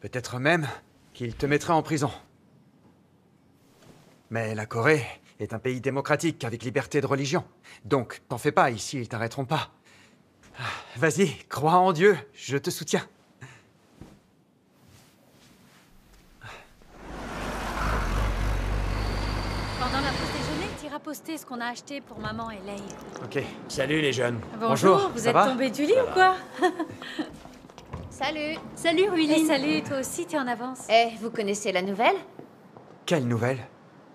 Peut-être même qu'il te mettrait en prison. Mais la Corée est un pays démocratique avec liberté de religion. Donc, t'en fais pas, ici, ils t'arrêteront pas. Vas-y, crois en Dieu, je te soutiens. Pendant la pause déjeuner, t'iras poster ce qu'on a acheté pour maman et Leigh. Ok. Salut les jeunes. Bonjour, vous ça êtes va? tombés du lit ou quoi? Salut. Salut, Ruiline. Et salut, toi aussi, t'es en avance. Eh, vous connaissez la nouvelle? Quelle nouvelle?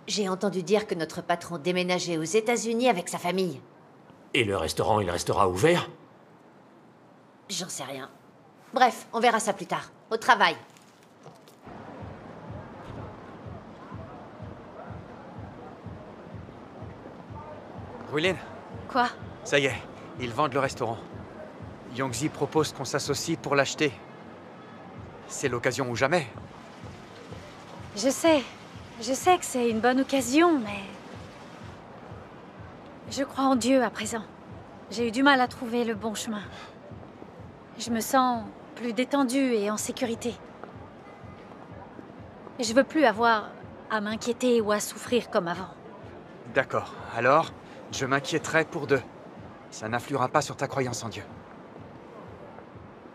J'ai entendu dire que notre patron déménageait aux États-Unis avec sa famille. Et le restaurant, il restera ouvert? J'en sais rien. Bref, on verra ça plus tard. Au travail. Ruiline, Quoi? ça y est, ils vendent le restaurant. Yongzi propose qu'on s'associe pour l'acheter. C'est l'occasion ou jamais. Je sais que c'est une bonne occasion, mais... Je crois en Dieu à présent. J'ai eu du mal à trouver le bon chemin. Je me sens plus détendue et en sécurité. Je veux plus avoir à m'inquiéter ou à souffrir comme avant. D'accord, alors, je m'inquiéterai pour deux. Ça n'influera pas sur ta croyance en Dieu.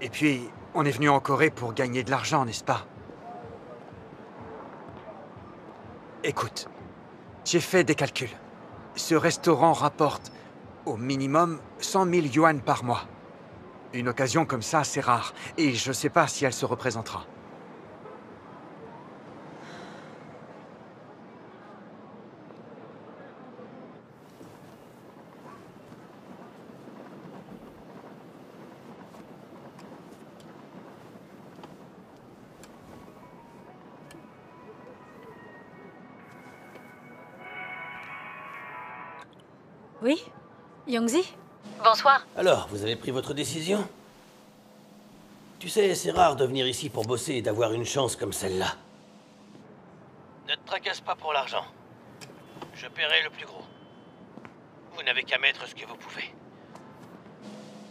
Et puis, on est venu en Corée pour gagner de l'argent, n'est-ce pas? Écoute, j'ai fait des calculs. Ce restaurant rapporte au minimum 100 000 yuan par mois. Une occasion comme ça, c'est rare. Et je sais pas si elle se représentera. Oui? Yongzi? Bonsoir. Alors, vous avez pris votre décision? Tu sais, c'est rare de venir ici pour bosser et d'avoir une chance comme celle-là. Ne te tracasse pas pour l'argent. Je paierai le plus gros. Vous n'avez qu'à mettre ce que vous pouvez.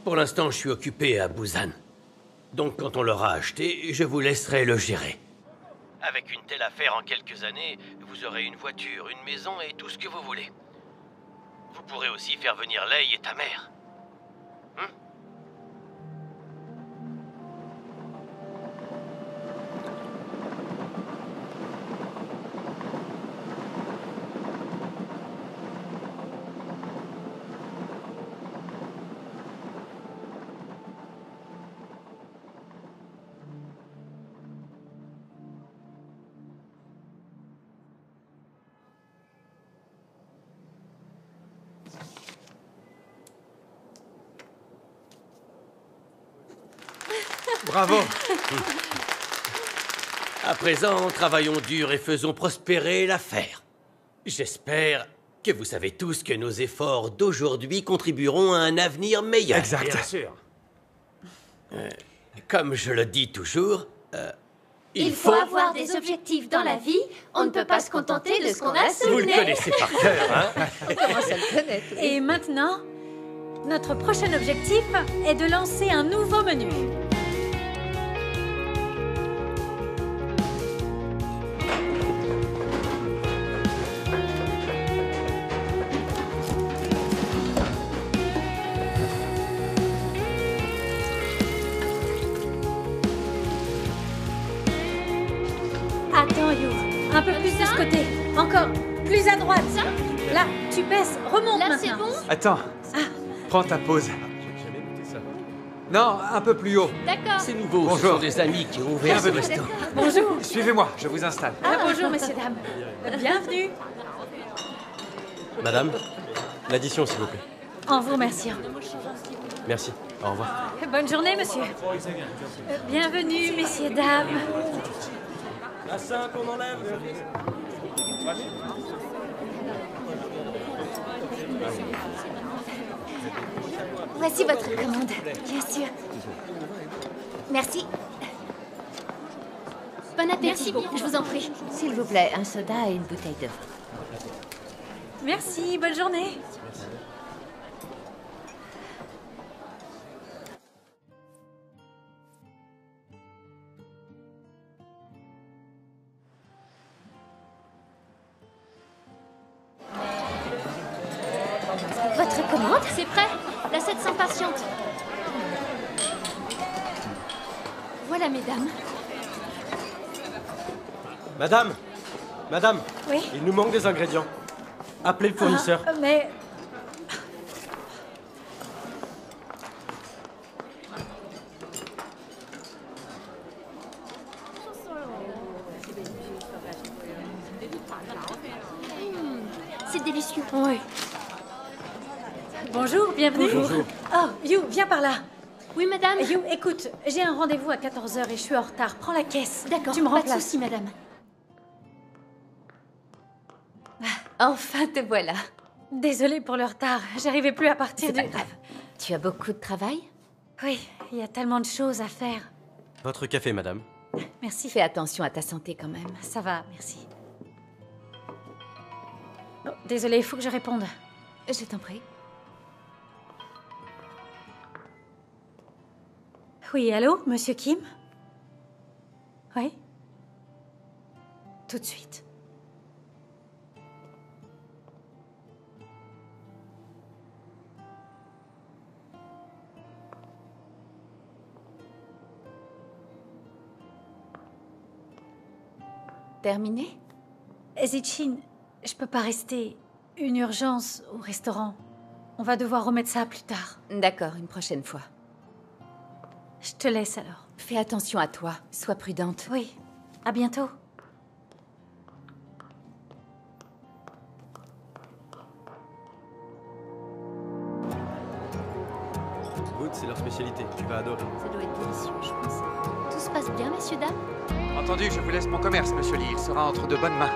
Pour l'instant, je suis occupé à Busan. Donc, quand on l'aura acheté, je vous laisserai le gérer. Avec une telle affaire en quelques années, vous aurez une voiture, une maison et tout ce que vous voulez. Vous pourrez aussi faire venir Leigh et ta mère. Bravo! À présent, travaillons dur et faisons prospérer l'affaire. J'espère que vous savez tous que nos efforts d'aujourd'hui contribueront à un avenir meilleur. Exact. Bien sûr. Comme je le dis toujours, Il faut avoir des objectifs dans la vie. On ne peut pas se contenter de ce qu'on a sous Vous le le nez. connaissez par cœur, hein? Comment ça le connaît? Et maintenant, notre prochain objectif est de lancer un nouveau menu. de ce côté. Encore. Plus à droite. Là, tu baisses. Remonte Là, maintenant. c'est bon? Attends. Prends ta pause. Non, un peu plus haut. D'accord. C'est nouveau, ce Bonjour. sont des amis qui ont ouvert ce resto. Bonjour. Suivez-moi, je vous installe. Bonjour, messieurs, dames. Bienvenue. Madame, l'addition, s'il vous plaît. En vous remerciant. Merci. Au revoir. Bonne journée, monsieur. Bienvenue, messieurs, dames. La 5, on enlève. Voici votre commande. Bien sûr. Merci. Bon appétit, je vous en prie. S'il vous plaît, un soda et une bouteille de vin. Merci, bonne journée. Votre commande? C'est prêt? La 700 patiente. Voilà, mesdames. Madame, Oui. il nous manque des ingrédients. Appelez le fournisseur. Mais... C'est délicieux. Oui. Bonjour, bienvenue. Bonjour. Oh, You, viens par là. Oui, madame. You, écoute, j'ai un rendez-vous à 14h et je suis en retard. Prends la caisse. D'accord, Tu me pas de remplaces. souci, madame. Enfin, te voilà. Désolée pour le retard. J'arrivais plus à partir C'est du... pas grave. Tu as beaucoup de travail? Oui, il y a tellement de choses à faire. Votre café, madame. Merci. Fais attention à ta santé quand même. Ça va, merci. Oh, désolée, il faut que je réponde. Je t'en prie. Oui, allô, monsieur Kim? Oui? Tout de suite. Terminé? Zichin, je peux pas rester. Une urgence au restaurant. On va devoir remettre ça plus tard. D'accord, une prochaine fois. Je te laisse alors. Fais attention à toi. Sois prudente. Oui, à bientôt. Good, c'est leur spécialité. Tu vas adorer. Ça doit être délicieux, je pense. Tout se passe bien, messieurs, dames? Entendu, je vous laisse mon commerce, monsieur Lee. Il sera entre de bonnes mains.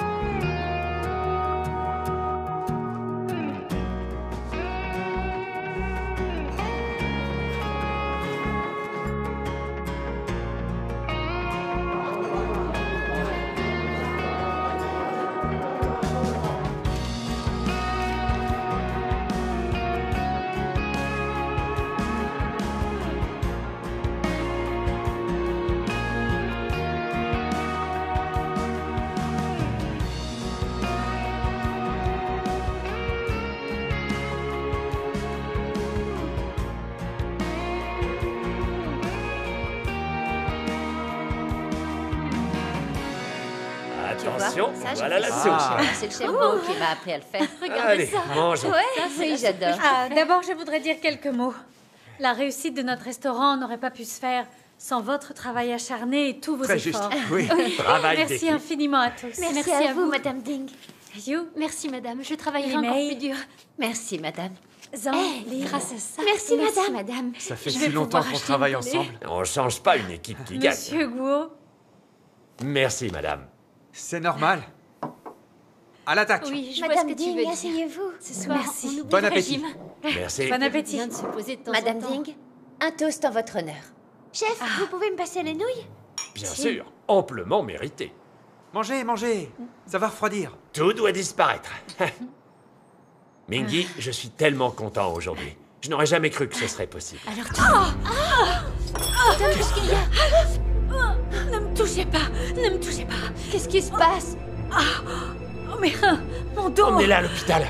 Attention, Ça, voilà la j'ai fait sauce. ça. C'est le chef Bo qui m'a appris à le faire. Allez, mangeons. Oui, j'adore. Ah, d'abord, je voudrais dire quelques mots. La réussite de notre restaurant n'aurait pas pu se faire sans votre travail acharné et tous vos Très juste, efforts. oui. Travail Merci d'équipe. infiniment à tous. Merci à vous, Madame Ding. You, Merci, madame. Je travaillerai Limei. encore plus dur. Merci, madame. Zan, Lee. Grâce à ça. Merci, Madame. Ça fait Je si vais longtemps pouvoir qu'on acheter travaille une télé. ensemble. On change pas une équipe qui gagne. Monsieur Guo. Merci, madame. C'est normal. À l'attaque. Oui, je vois ce Madame que tu veux Ding, dire. asseyez-vous. Ce soir, Merci. on oublie Bon le appétit. régime. Merci. Bon C'est appétit. bien de se poser de temps Madame en temps. Ding, un toast en votre honneur. Chef, vous pouvez me passer les nouilles? Bien sûr, amplement mérité. Mangez, mangez. Ça va refroidir. Tout doit disparaître. Mingy, je suis tellement content aujourd'hui. Je n'aurais jamais cru que ce serait possible. Alors tu... Ne me touchez pas. Ne me touchez pas. Qu'est-ce qui se passe? Oh, mes reins. Mon dos. Emmenez-la à l'hôpital.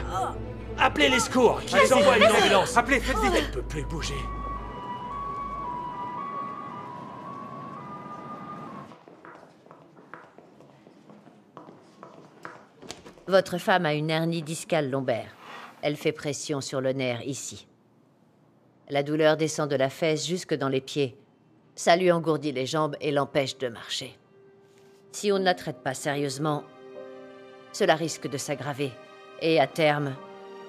Appelez les secours, qu'ils envoient une ambulance. Appelez, faites vite. Elle ne peut plus bouger. Votre femme a une hernie discale lombaire. Elle fait pression sur le nerf ici. La douleur descend de la fesse jusque dans les pieds. Ça lui engourdit les jambes et l'empêche de marcher. Si on ne la traite pas sérieusement, cela risque de s'aggraver. Et à terme,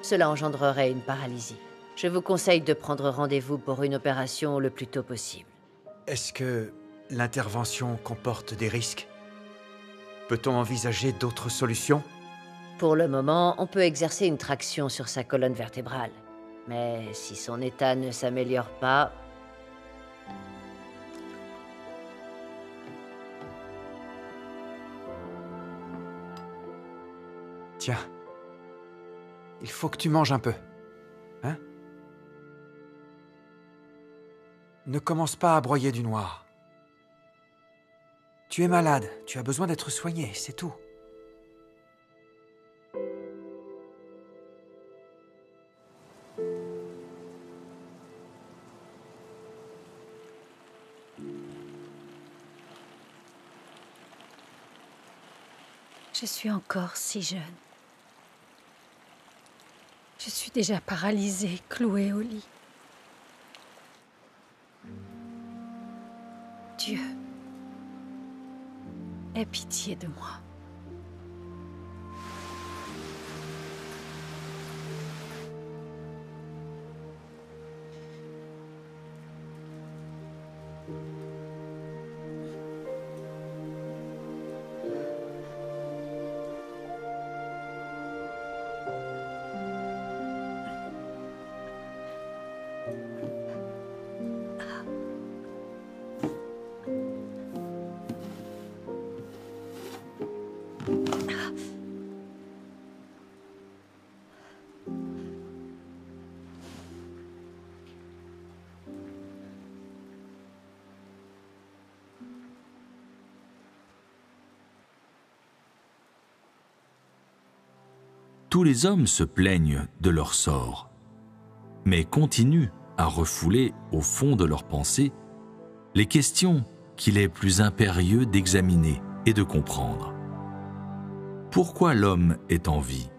cela engendrerait une paralysie. Je vous conseille de prendre rendez-vous pour une opération le plus tôt possible. Est-ce que l'intervention comporte des risques? Peut-on envisager d'autres solutions? Pour le moment, on peut exercer une traction sur sa colonne vertébrale. Mais si son état ne s'améliore pas... Tiens, il faut que tu manges un peu. Hein? Ne commence pas à broyer du noir. Tu es malade, tu as besoin d'être soigné, c'est tout. Je suis encore si jeune. Je suis déjà paralysée, clouée au lit. Dieu, aie pitié de moi. Tous les hommes se plaignent de leur sort, mais continuent à refouler au fond de leurs pensées les questions qu'il est plus impérieux d'examiner et de comprendre. Pourquoi l'homme est en vie?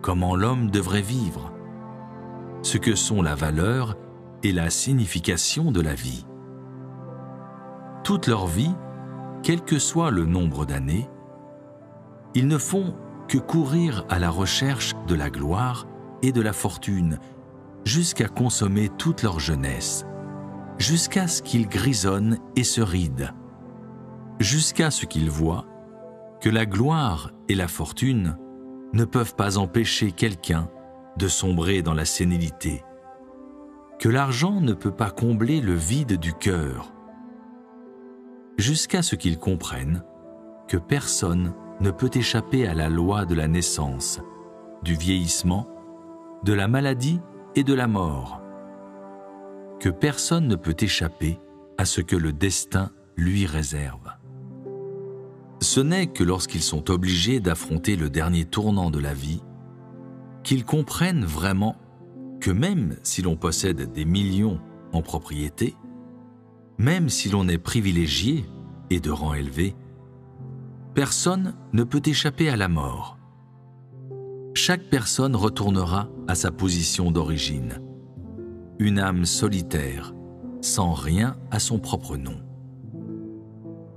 Comment l'homme devrait vivre? Ce que sont la valeur et la signification de la vie. Toute leur vie, quel que soit le nombre d'années, ils ne font que courir à la recherche de la gloire et de la fortune, jusqu'à consommer toute leur jeunesse, jusqu'à ce qu'ils grisonnent et se rident, jusqu'à ce qu'ils voient que la gloire et la fortune ne peuvent pas empêcher quelqu'un de sombrer dans la sénilité, que l'argent ne peut pas combler le vide du cœur, jusqu'à ce qu'ils comprennent que personne ne peut échapper à la loi de la naissance, du vieillissement, de la maladie et de la mort, que personne ne peut échapper à ce que le destin lui réserve. Ce n'est que lorsqu'ils sont obligés d'affronter le dernier tournant de la vie qu'ils comprennent vraiment que même si l'on possède des millions en propriété, même si l'on est privilégié et de rang élevé, personne ne peut échapper à la mort. Chaque personne retournera à sa position d'origine, une âme solitaire, sans rien à son propre nom.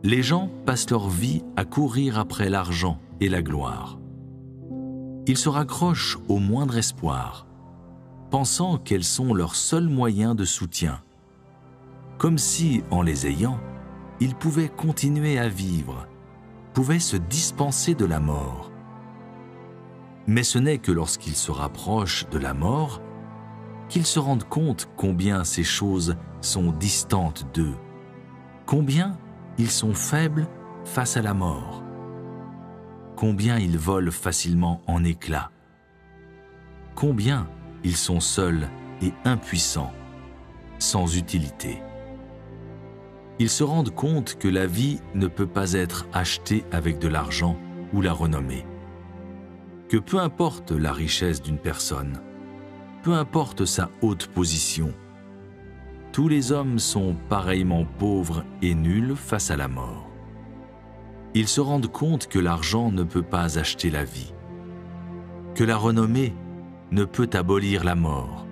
Les gens passent leur vie à courir après l'argent et la gloire. Ils se raccrochent au moindre espoir, pensant qu'elles sont leurs seuls moyens de soutien, comme si, en les ayant, ils pouvaient continuer à vivre, pouvaient se dispenser de la mort. Mais ce n'est que lorsqu'ils se rapprochent de la mort qu'ils se rendent compte combien ces choses sont distantes d'eux, combien ils sont faibles face à la mort, combien ils volent facilement en éclats, combien ils sont seuls et impuissants, sans utilité. Ils se rendent compte que la vie ne peut pas être achetée avec de l'argent ou la renommée, que peu importe la richesse d'une personne, peu importe sa haute position, tous les hommes sont pareillement pauvres et nuls face à la mort. ils se rendent compte que l'argent ne peut pas acheter la vie, que la renommée ne peut abolir la mort,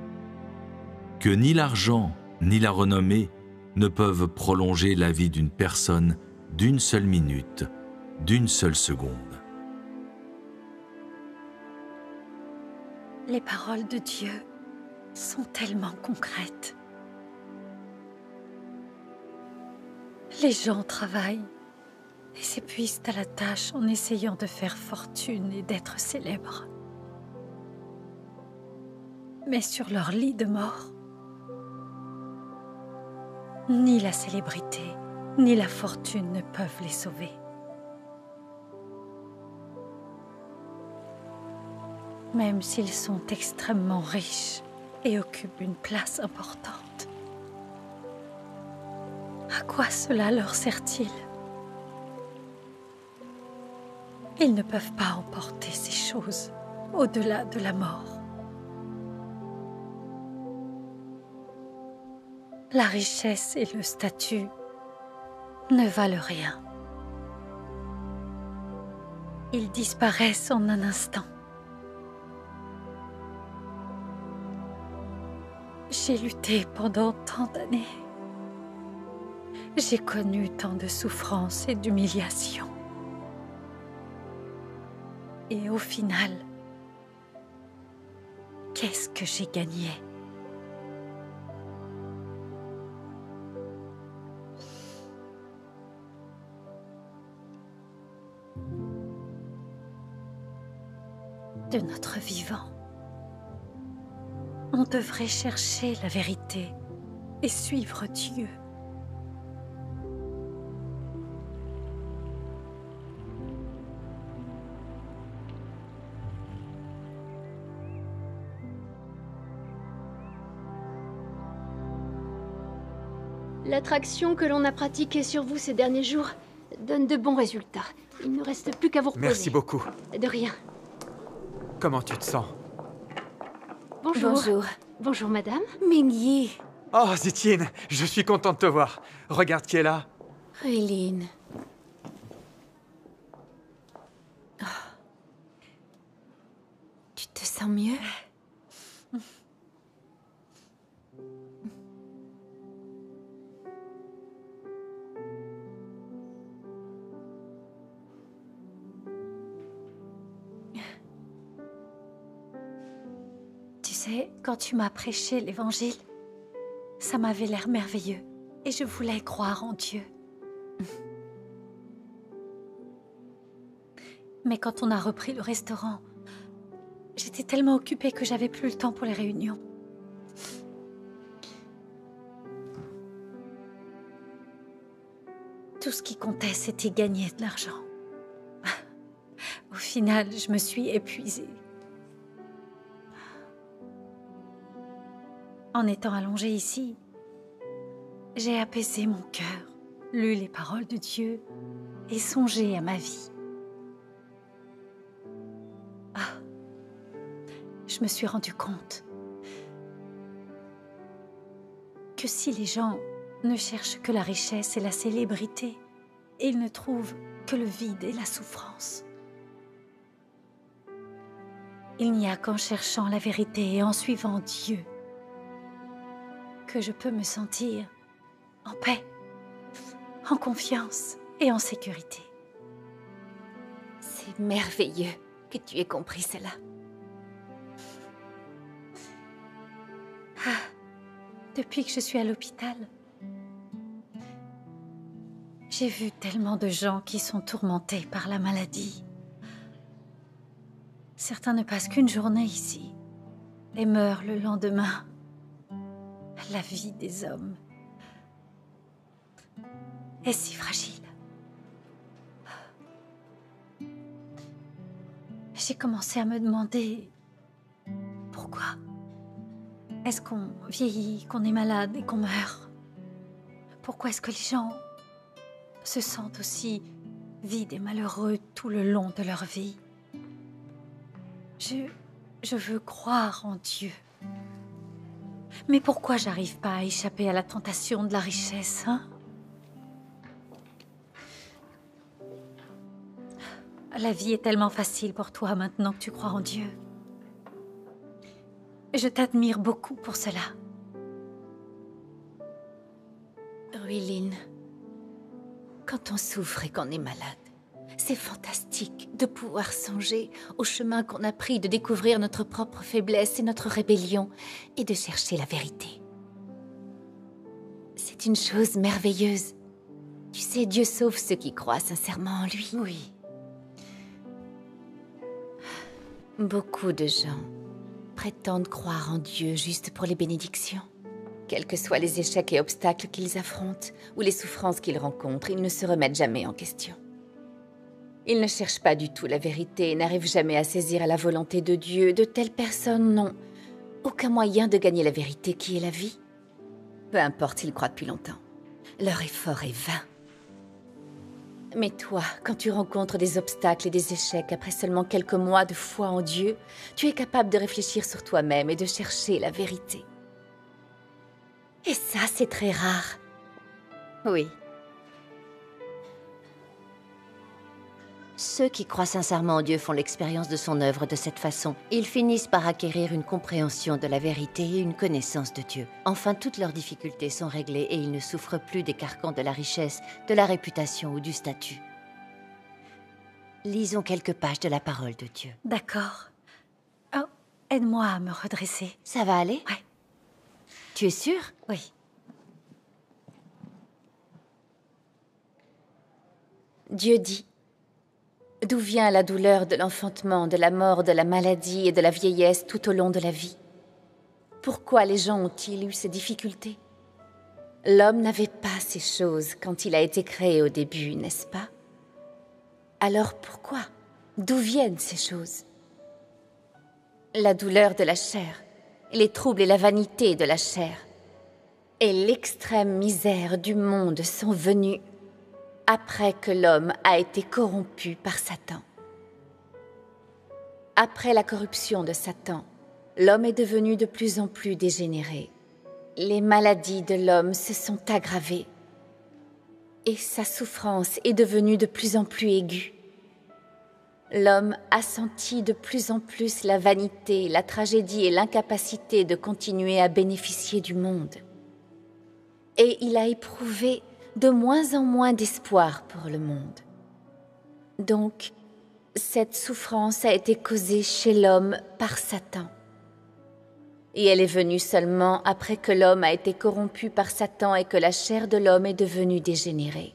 que ni l'argent ni la renommée ne peuvent prolonger la vie d'une personne d'une seule minute, d'une seule seconde. Les paroles de Dieu sont tellement concrètes. Les gens travaillent et s'épuisent à la tâche en essayant de faire fortune et d'être célèbres. Mais sur leur lit de mort, ni la célébrité, ni la fortune ne peuvent les sauver. Même s'ils sont extrêmement riches et occupent une place importante. À quoi cela leur sert-il? Ils ne peuvent pas emporter ces choses au-delà de la mort. La richesse et le statut ne valent rien. Ils disparaissent en un instant. J'ai lutté pendant tant d'années. J'ai connu tant de souffrances et d'humiliations. Et au final, qu'est-ce que j'ai gagné? De notre vivant, on devrait chercher la vérité et suivre Dieu. L'attraction que l'on a pratiquée sur vous ces derniers jours donne de bons résultats. Il ne reste plus qu'à vous reposer. Merci beaucoup. De rien. Comment tu te sens? Bonjour. Bonjour. Bonjour, madame. Mingyi. Oh, Zitienne, je suis content de te voir. Regarde qui est là. Ruiline. Oh. Tu te sens mieux? Tu sais, quand tu m'as prêché l'évangile, ça m'avait l'air merveilleux et je voulais croire en Dieu. Mais quand on a repris le restaurant, j'étais tellement occupée que j'avais plus le temps pour les réunions. Tout ce qui comptait, c'était gagner de l'argent. Au final, je me suis épuisée. En étant allongée ici, j'ai apaisé mon cœur, lu les paroles de Dieu et songé à ma vie. Ah, je me suis rendu compte que si les gens ne cherchent que la richesse et la célébrité, ils ne trouvent que le vide et la souffrance. Il n'y a qu'en cherchant la vérité et en suivant Dieu que je peux me sentir en paix, en confiance et en sécurité. C'est merveilleux que tu aies compris cela. Ah, depuis que je suis à l'hôpital, j'ai vu tellement de gens qui sont tourmentés par la maladie. Certains ne passent qu'une journée ici et meurent le lendemain. La vie des hommes est si fragile. J'ai commencé à me demander pourquoi. Est-ce qu'on vieillit, qu'on est malade et qu'on meurt? Pourquoi est-ce que les gens se sentent aussi vides et malheureux tout le long de leur vie? Je veux croire en Dieu. Mais pourquoi j'arrive pas à échapper à la tentation de la richesse, hein? La vie est tellement facile pour toi maintenant que tu crois en Dieu. Je t'admire beaucoup pour cela. Ruiline, quand on souffre et qu'on est malade, c'est fantastique de pouvoir songer au chemin qu'on a pris de découvrir notre propre faiblesse et notre rébellion et de chercher la vérité. C'est une chose merveilleuse. Tu sais, Dieu sauve ceux qui croient sincèrement en lui. Oui. Beaucoup de gens prétendent croire en Dieu juste pour les bénédictions. Quels que soient les échecs et obstacles qu'ils affrontent ou les souffrances qu'ils rencontrent, ils ne se remettent jamais en question. Ils ne cherchent pas du tout la vérité et n'arrivent jamais à saisir la volonté de Dieu. De telles personnes n'ont aucun moyen de gagner la vérité qui est la vie. Peu importe s'ils croient depuis longtemps, leur effort est vain. Mais toi, quand tu rencontres des obstacles et des échecs après seulement quelques mois de foi en Dieu, tu es capable de réfléchir sur toi-même et de chercher la vérité. Et ça, c'est très rare. Oui. Ceux qui croient sincèrement en Dieu font l'expérience de son œuvre de cette façon. Ils finissent par acquérir une compréhension de la vérité et une connaissance de Dieu. Enfin, toutes leurs difficultés sont réglées et ils ne souffrent plus des carcans de la richesse, de la réputation ou du statut. Lisons quelques pages de la parole de Dieu. D'accord. Oh, aide-moi à me redresser. Ça va aller? Ouais. Tu es sûre? Oui. Dieu dit: d'où vient la douleur de l'enfantement, de la mort, de la maladie et de la vieillesse tout au long de la vie? Pourquoi les gens ont-ils eu ces difficultés? L'homme n'avait pas ces choses quand il a été créé au début, n'est-ce pas? Alors pourquoi? D'où viennent ces choses? La douleur de la chair, les troubles et la vanité de la chair, et l'extrême misère du monde sont venus après que l'homme a été corrompu par Satan. Après la corruption de Satan, l'homme est devenu de plus en plus dégénéré. Les maladies de l'homme se sont aggravées et sa souffrance est devenue de plus en plus aiguë. L'homme a senti de plus en plus la vanité, la tragédie et l'incapacité de continuer à bénéficier du monde. Et il a éprouvé de moins en moins d'espoir pour le monde. Donc, cette souffrance a été causée chez l'homme par Satan. Et elle est venue seulement après que l'homme a été corrompu par Satan et que la chair de l'homme est devenue dégénérée.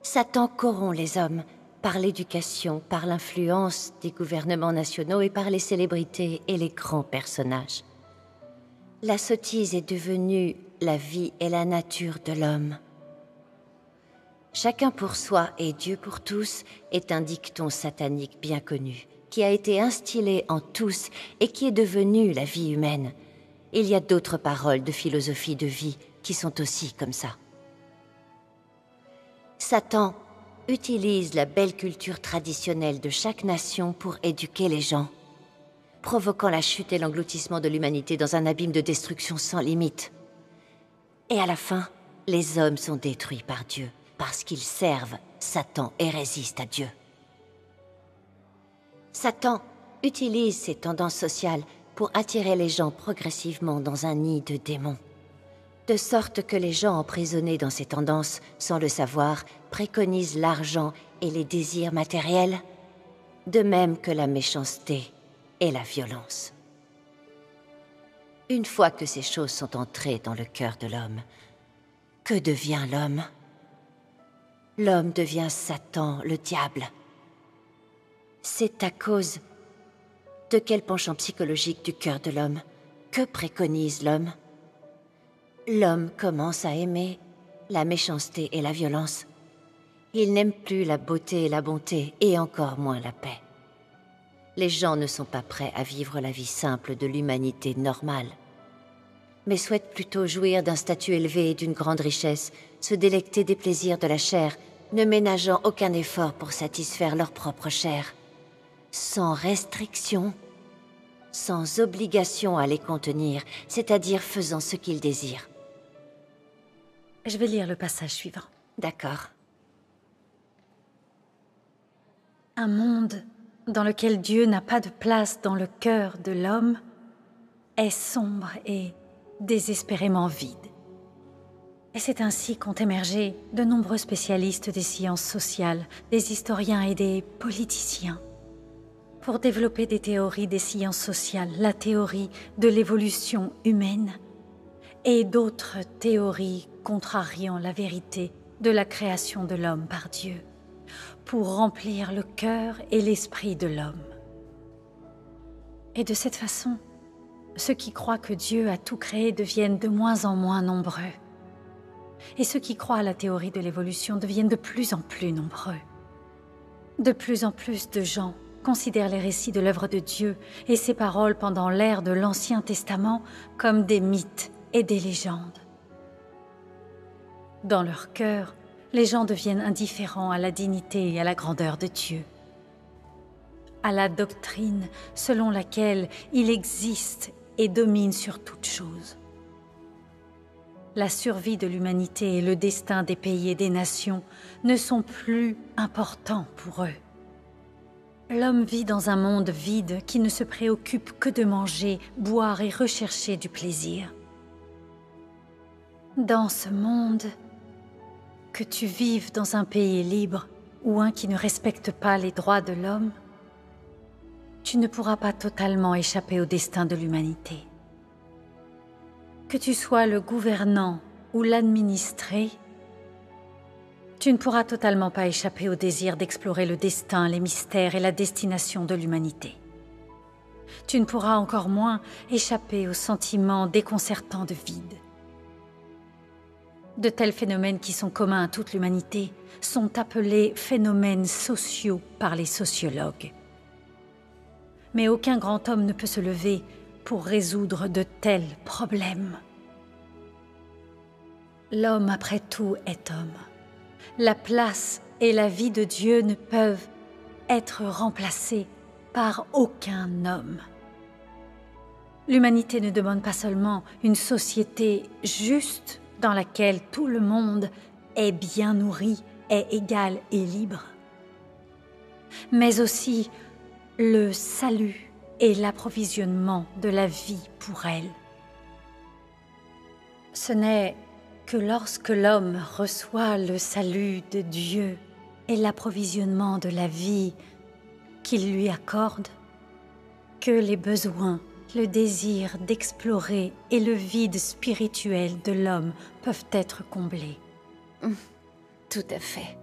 Satan corrompt les hommes par l'éducation, par l'influence des gouvernements nationaux et par les célébrités et les grands personnages. La sottise est devenue la vie et la nature de l'homme. Chacun pour soi et Dieu pour tous est un dicton satanique bien connu, qui a été instillé en tous et qui est devenu la vie humaine. Il y a d'autres paroles de philosophie de vie qui sont aussi comme ça. Satan utilise la belle culture traditionnelle de chaque nation pour éduquer les gens, provoquant la chute et l'engloutissement de l'humanité dans un abîme de destruction sans limite. Et à la fin, les hommes sont détruits par Dieu, parce qu'ils servent Satan et résistent à Dieu. Satan utilise ces tendances sociales pour attirer les gens progressivement dans un nid de démons. De sorte que les gens emprisonnés dans ces tendances, sans le savoir, préconisent l'argent et les désirs matériels, de même que la méchanceté et la violence. Une fois que ces choses sont entrées dans le cœur de l'homme, que devient l'homme? L'homme devient Satan, le diable. C'est à cause de quel penchant psychologique du cœur de l'homme? Que préconise l'homme? L'homme commence à aimer la méchanceté et la violence. Il n'aime plus la beauté et la bonté, et encore moins la paix. Les gens ne sont pas prêts à vivre la vie simple de l'humanité normale, mais souhaitent plutôt jouir d'un statut élevé et d'une grande richesse, se délecter des plaisirs de la chair, ne ménageant aucun effort pour satisfaire leur propre chair, sans restriction, sans obligation à les contenir, c'est-à-dire faisant ce qu'ils désirent. Je vais lire le passage suivant. D'accord. Un monde dans lequel Dieu n'a pas de place dans le cœur de l'homme est sombre et désespérément vide. Et c'est ainsi qu'ont émergé de nombreux spécialistes des sciences sociales, des historiens et des politiciens, pour développer des théories des sciences sociales, la théorie de l'évolution humaine et d'autres théories contrariant la vérité de la création de l'homme par Dieu, pour remplir le cœur et l'esprit de l'homme. Et de cette façon, ceux qui croient que Dieu a tout créé deviennent de moins en moins nombreux. Et ceux qui croient à la théorie de l'évolution deviennent de plus en plus nombreux. De plus en plus de gens considèrent les récits de l'œuvre de Dieu et ses paroles pendant l'ère de l'Ancien Testament comme des mythes et des légendes. Dans leur cœur, les gens deviennent indifférents à la dignité et à la grandeur de Dieu, à la doctrine selon laquelle il existe et domine sur toute chose. La survie de l'humanité et le destin des pays et des nations ne sont plus importants pour eux. L'homme vit dans un monde vide qui ne se préoccupe que de manger, boire et rechercher du plaisir. Dans ce monde, que tu vives dans un pays libre ou un qui ne respecte pas les droits de l'homme, tu ne pourras pas totalement échapper au destin de l'humanité. Que tu sois le gouvernant ou l'administré, tu ne pourras totalement pas échapper au désir d'explorer le destin, les mystères et la destination de l'humanité. Tu ne pourras encore moins échapper au sentiment déconcertant de vide. De tels phénomènes qui sont communs à toute l'humanité sont appelés phénomènes sociaux par les sociologues. Mais aucun grand homme ne peut se lever pour résoudre de tels problèmes. L'homme, après tout, est homme. La place et la vie de Dieu ne peuvent être remplacées par aucun homme. L'humanité ne demande pas seulement une société juste dans laquelle tout le monde est bien nourri, est égal et libre, mais aussi le salut et l'approvisionnement de la vie pour elle. Ce n'est que lorsque l'homme reçoit le salut de Dieu et l'approvisionnement de la vie qu'il lui accorde que les besoins, le désir d'explorer et le vide spirituel de l'homme peuvent être comblés. Tout à fait.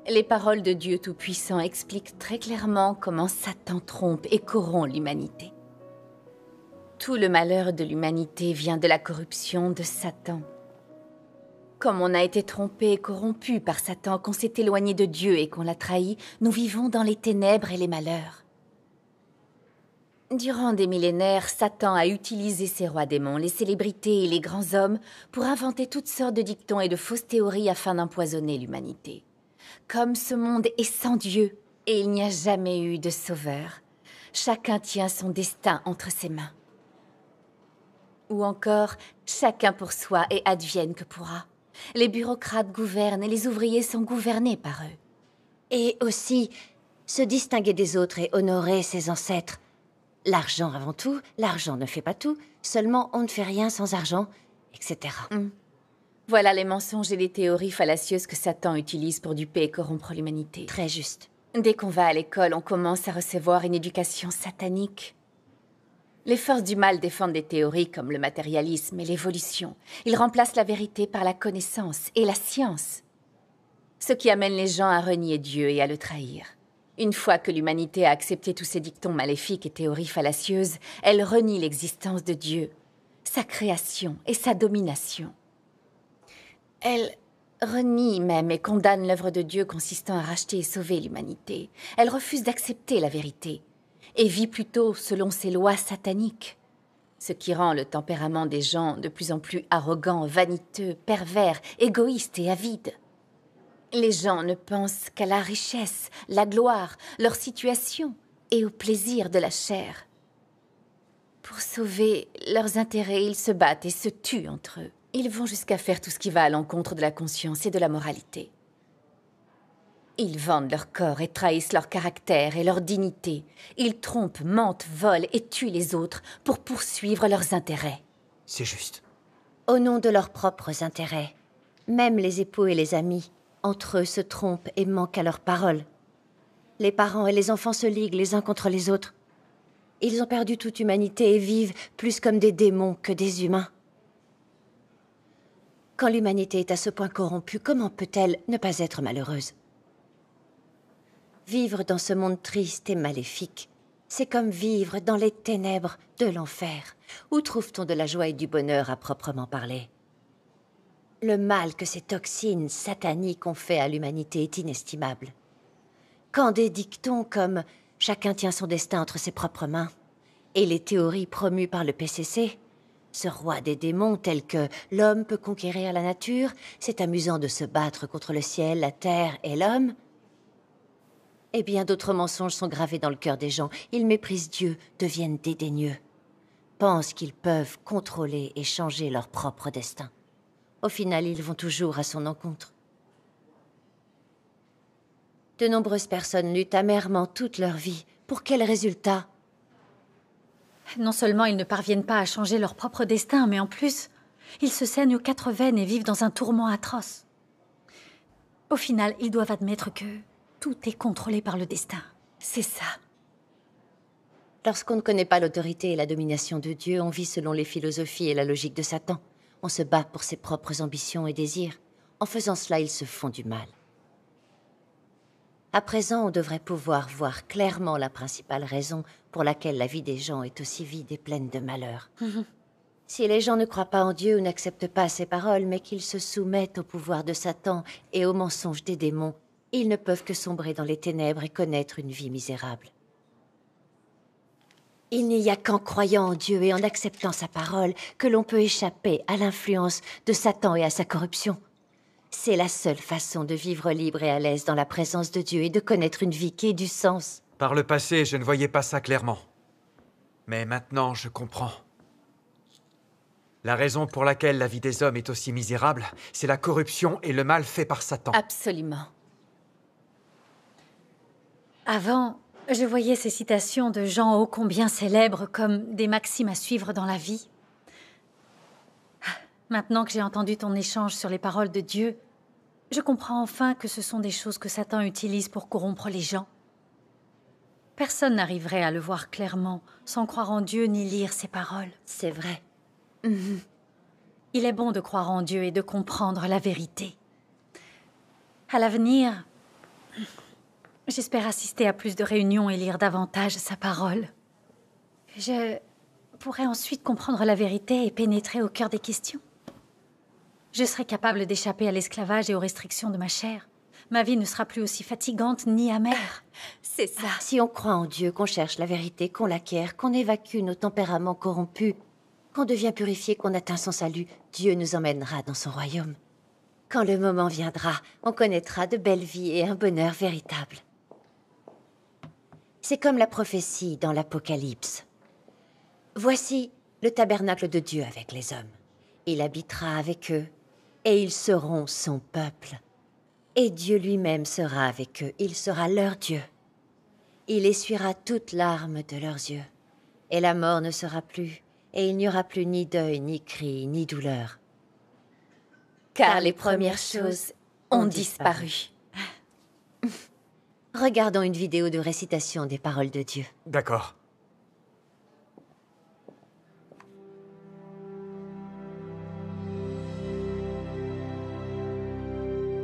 Les paroles de Dieu Tout-Puissant expliquent très clairement comment Satan trompe et corrompt l'humanité. Tout le malheur de l'humanité vient de la corruption de Satan. Comme on a été trompé et corrompu par Satan, qu'on s'est éloigné de Dieu et qu'on l'a trahi, nous vivons dans les ténèbres et les malheurs. Durant des millénaires, Satan a utilisé ses rois démons, les célébrités et les grands hommes pour inventer toutes sortes de dictons et de fausses théories afin d'empoisonner l'humanité. Comme ce monde est sans Dieu et il n'y a jamais eu de sauveur, chacun tient son destin entre ses mains. Ou encore, chacun pour soi et advienne que pourra. Les bureaucrates gouvernent et les ouvriers sont gouvernés par eux. Et aussi, se distinguer des autres et honorer ses ancêtres. L'argent avant tout, l'argent ne fait pas tout, seulement on ne fait rien sans argent, etc. Voilà les mensonges et les théories fallacieuses que Satan utilise pour duper et corrompre l'humanité. Très juste. Dès qu'on va à l'école, on commence à recevoir une éducation satanique. Les forces du mal défendent des théories comme le matérialisme et l'évolution. Ils remplacent la vérité par la connaissance et la science. Ce qui amène les gens à renier Dieu et à le trahir. Une fois que l'humanité a accepté tous ces dictons maléfiques et théories fallacieuses, elle renie l'existence de Dieu, sa création et sa domination. Elle renie même et condamne l'œuvre de Dieu consistant à racheter et sauver l'humanité. Elle refuse d'accepter la vérité et vit plutôt selon ses lois sataniques, ce qui rend le tempérament des gens de plus en plus arrogant, vaniteux, pervers, égoïste et avide. Les gens ne pensent qu'à la richesse, la gloire, leur situation et au plaisir de la chair. Pour sauver leurs intérêts, ils se battent et se tuent entre eux. Ils vont jusqu'à faire tout ce qui va à l'encontre de la conscience et de la moralité. Ils vendent leur corps et trahissent leur caractère et leur dignité. Ils trompent, mentent, volent et tuent les autres pour poursuivre leurs intérêts. C'est juste. Au nom de leurs propres intérêts, même les époux et les amis, entre eux, se trompent et manquent à leurs paroles. Les parents et les enfants se liguent les uns contre les autres. Ils ont perdu toute humanité et vivent plus comme des démons que des humains. Quand l'humanité est à ce point corrompue, comment peut-elle ne pas être malheureuse? Vivre dans ce monde triste et maléfique, c'est comme vivre dans les ténèbres de l'enfer. Où trouve-t-on de la joie et du bonheur à proprement parler? Le mal que ces toxines sataniques ont fait à l'humanité est inestimable. Quand des dictons comme « chacun tient son destin entre ses propres mains » et les théories promues par le PCC, ce roi des démons tel que « l'homme peut conquérir la nature, c'est amusant de se battre contre le ciel, la terre et l'homme », et bien d'autres mensonges sont gravés dans le cœur des gens. Ils méprisent Dieu, deviennent dédaigneux, pensent qu'ils peuvent contrôler et changer leur propre destin. Au final, ils vont toujours à son encontre. De nombreuses personnes luttent amèrement toute leur vie. Pour quel résultat? Non seulement ils ne parviennent pas à changer leur propre destin, mais en plus, ils se saignent aux 4 veines et vivent dans un tourment atroce. Au final, ils doivent admettre que tout est contrôlé par le destin. C'est ça. Lorsqu'on ne connaît pas l'autorité et la domination de Dieu, on vit selon les philosophies et la logique de Satan. On se bat pour ses propres ambitions et désirs. En faisant cela, ils se font du mal. À présent, on devrait pouvoir voir clairement la principale raison pour laquelle la vie des gens est aussi vide et pleine de malheur. Si les gens ne croient pas en Dieu ou n'acceptent pas ses paroles, mais qu'ils se soumettent au pouvoir de Satan et aux mensonges des démons, ils ne peuvent que sombrer dans les ténèbres et connaître une vie misérable. Il n'y a qu'en croyant en Dieu et en acceptant sa parole que l'on peut échapper à l'influence de Satan et à sa corruption. C'est la seule façon de vivre libre et à l'aise dans la présence de Dieu et de connaître une vie qui ait du sens. Par le passé, je ne voyais pas ça clairement. Mais maintenant, je comprends. La raison pour laquelle la vie des hommes est aussi misérable, c'est la corruption et le mal fait par Satan. Absolument. Avant, je voyais ces citations de gens ô combien célèbres comme des maximes à suivre dans la vie. Maintenant que j'ai entendu ton échange sur les paroles de Dieu, je comprends enfin que ce sont des choses que Satan utilise pour corrompre les gens. Personne n'arriverait à le voir clairement sans croire en Dieu ni lire ses paroles. C'est vrai. Il est bon de croire en Dieu et de comprendre la vérité. À l'avenir, j'espère assister à plus de réunions et lire davantage sa parole. Je pourrais ensuite comprendre la vérité et pénétrer au cœur des questions. Je serai capable d'échapper à l'esclavage et aux restrictions de ma chair. Ma vie ne sera plus aussi fatigante ni amère. C'est ça. Si on croit en Dieu, qu'on cherche la vérité, qu'on l'acquiert, qu'on évacue nos tempéraments corrompus, qu'on devient purifié, qu'on atteint son salut, Dieu nous emmènera dans son royaume. Quand le moment viendra, on connaîtra de belles vies et un bonheur véritable. C'est comme la prophétie dans l'Apocalypse. Voici le tabernacle de Dieu avec les hommes. Il habitera avec eux, et ils seront son peuple. Et Dieu lui-même sera avec eux, il sera leur Dieu. Il essuiera toute larme de leurs yeux, et la mort ne sera plus, et il n'y aura plus ni deuil, ni cri, ni douleur. Car les premières choses ont disparu. Regardons une vidéo de récitation des paroles de Dieu. D'accord.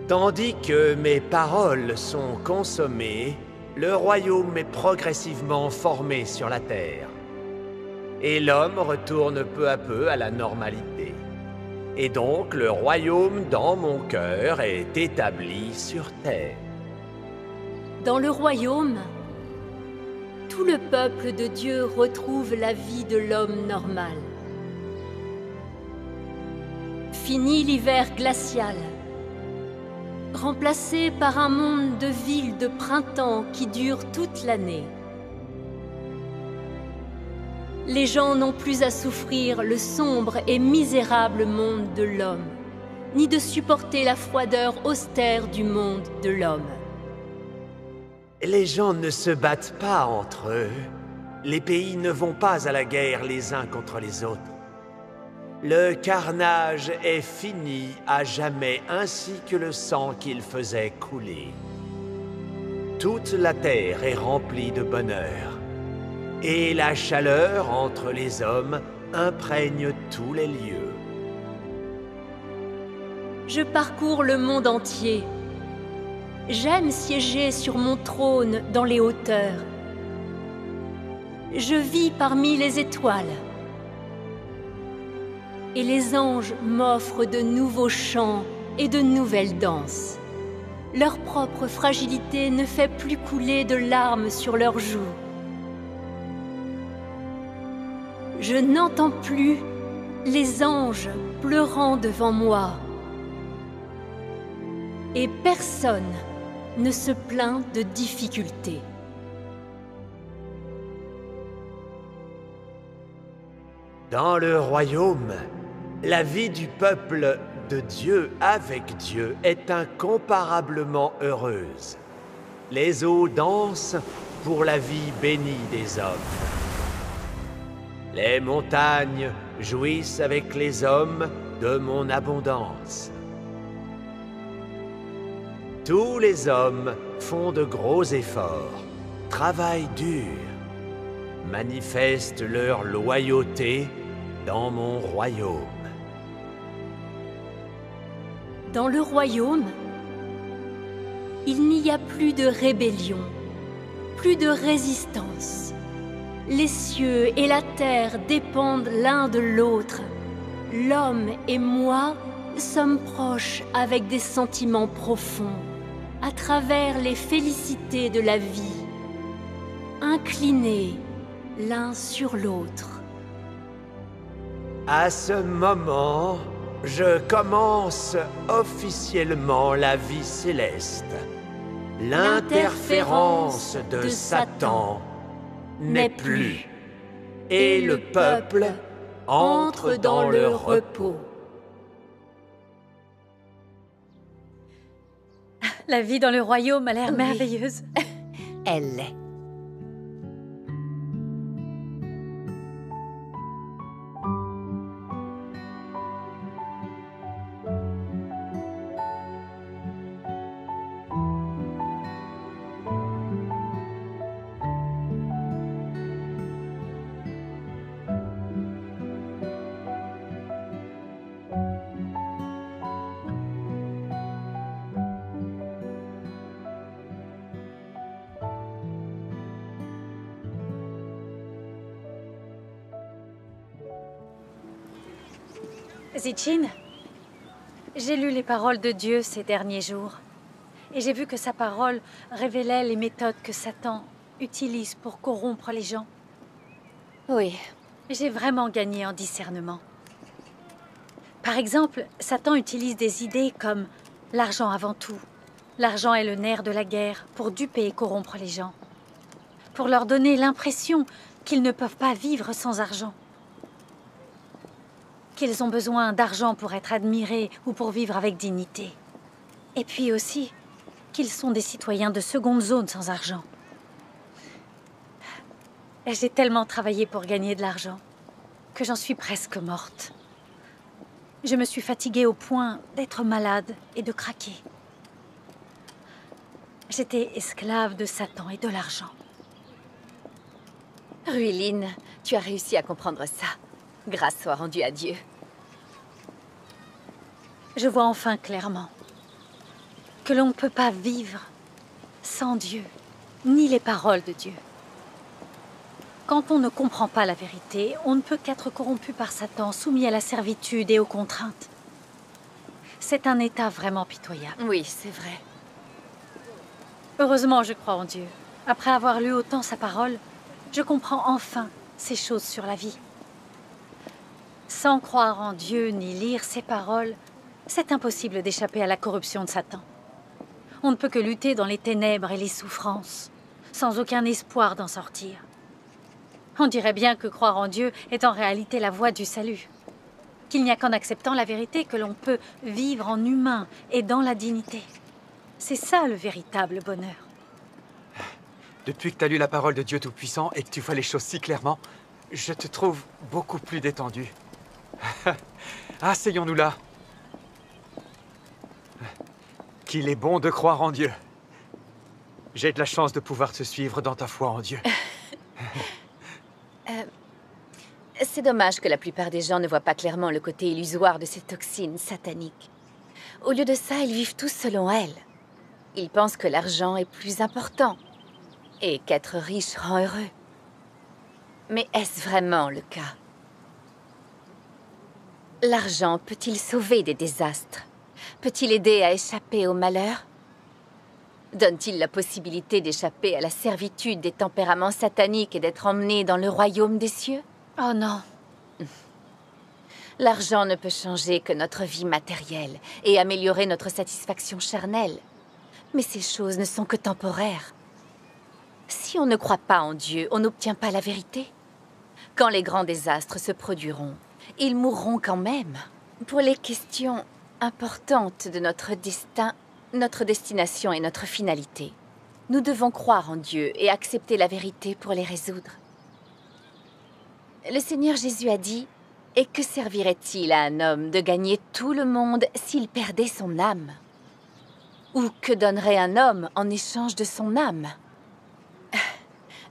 Tandis que mes paroles sont consommées, le royaume est progressivement formé sur la terre. Et l'homme retourne peu à peu à la normalité. Et donc le royaume dans mon cœur est établi sur terre. Dans le royaume, tout le peuple de Dieu retrouve la vie de l'homme normal. Fini l'hiver glacial, remplacé par un monde de villes de printemps qui dure toute l'année. Les gens n'ont plus à souffrir le sombre et misérable monde de l'homme, ni de supporter la froideur austère du monde de l'homme. Les gens ne se battent pas entre eux. Les pays ne vont pas à la guerre les uns contre les autres. Le carnage est fini à jamais, ainsi que le sang qu'il faisait couler. Toute la terre est remplie de bonheur, et la chaleur entre les hommes imprègne tous les lieux. Je parcours le monde entier. J'aime siéger sur mon trône dans les hauteurs. Je vis parmi les étoiles. Et les anges m'offrent de nouveaux chants et de nouvelles danses. Leur propre fragilité ne fait plus couler de larmes sur leurs joues. Je n'entends plus les anges pleurant devant moi. Et personne ne se plaint de difficultés. Dans le royaume, la vie du peuple de Dieu avec Dieu est incomparablement heureuse. Les eaux dansent pour la vie bénie des hommes. Les montagnes jouissent avec les hommes de mon abondance. Tous les hommes font de gros efforts, travaillent dur, manifestent leur loyauté dans mon royaume. Dans le royaume, il n'y a plus de rébellion, plus de résistance. Les cieux et la terre dépendent l'un de l'autre. L'homme et moi sommes proches avec des sentiments profonds, à travers les félicités de la vie, inclinés l'un sur l'autre. À ce moment, je commence officiellement la vie céleste. L'interférence de Satan n'est plus, et le peuple entre dans le repos. La vie dans le royaume a l'air merveilleuse. Elle l'est. Zichin, j'ai lu les paroles de Dieu ces derniers jours. Et j'ai vu que sa parole révélait les méthodes que Satan utilise pour corrompre les gens. Oui. J'ai vraiment gagné en discernement. Par exemple, Satan utilise des idées comme l'argent avant tout. L'argent est le nerf de la guerre pour duper et corrompre les gens. Pour leur donner l'impression qu'ils ne peuvent pas vivre sans argent. Qu'ils ont besoin d'argent pour être admirés ou pour vivre avec dignité. Et puis aussi, qu'ils sont des citoyens de seconde zone sans argent. J'ai tellement travaillé pour gagner de l'argent que j'en suis presque morte. Je me suis fatiguée au point d'être malade et de craquer. J'étais esclave de Satan et de l'argent. Ruiline, tu as réussi à comprendre ça. Grâce soit rendue à Dieu. Je vois enfin clairement que l'on ne peut pas vivre sans Dieu, ni les paroles de Dieu. Quand on ne comprend pas la vérité, on ne peut qu'être corrompu par Satan, soumis à la servitude et aux contraintes. C'est un état vraiment pitoyable. Oui, c'est vrai. Heureusement, je crois en Dieu. Après avoir lu autant sa parole, je comprends enfin ces choses sur la vie. Sans croire en Dieu ni lire ses paroles, c'est impossible d'échapper à la corruption de Satan. On ne peut que lutter dans les ténèbres et les souffrances, sans aucun espoir d'en sortir. On dirait bien que croire en Dieu est en réalité la voie du salut. Qu'il n'y a qu'en acceptant la vérité que l'on peut vivre en humain et dans la dignité. C'est ça le véritable bonheur. Depuis que tu as lu la parole de Dieu Tout-Puissant et que tu vois les choses si clairement, je te trouve beaucoup plus détendu. Asseyons-nous là. Qu'il est bon de croire en Dieu. J'ai de la chance de pouvoir te suivre dans ta foi en Dieu. C'est dommage que la plupart des gens ne voient pas clairement le côté illusoire de ces toxines sataniques. Au lieu de ça, ils vivent tous selon elles. Ils pensent que l'argent est plus important et qu'être riche rend heureux. Mais est-ce vraiment le cas? L'argent peut-il sauver des désastres? Peut-il aider à échapper au malheur? Donne-t-il la possibilité d'échapper à la servitude des tempéraments sataniques et d'être emmené dans le royaume des cieux? Oh non. L'argent ne peut changer que notre vie matérielle et améliorer notre satisfaction charnelle. Mais ces choses ne sont que temporaires. Si on ne croit pas en Dieu, on n'obtient pas la vérité. Quand les grands désastres se produiront, ils mourront quand même. Pour les questions importantes de notre destin, notre destination et notre finalité, nous devons croire en Dieu et accepter la vérité pour les résoudre. Le Seigneur Jésus a dit « Et que servirait-il à un homme de gagner tout le monde s'il perdait son âme? Ou que donnerait un homme en échange de son âme ?»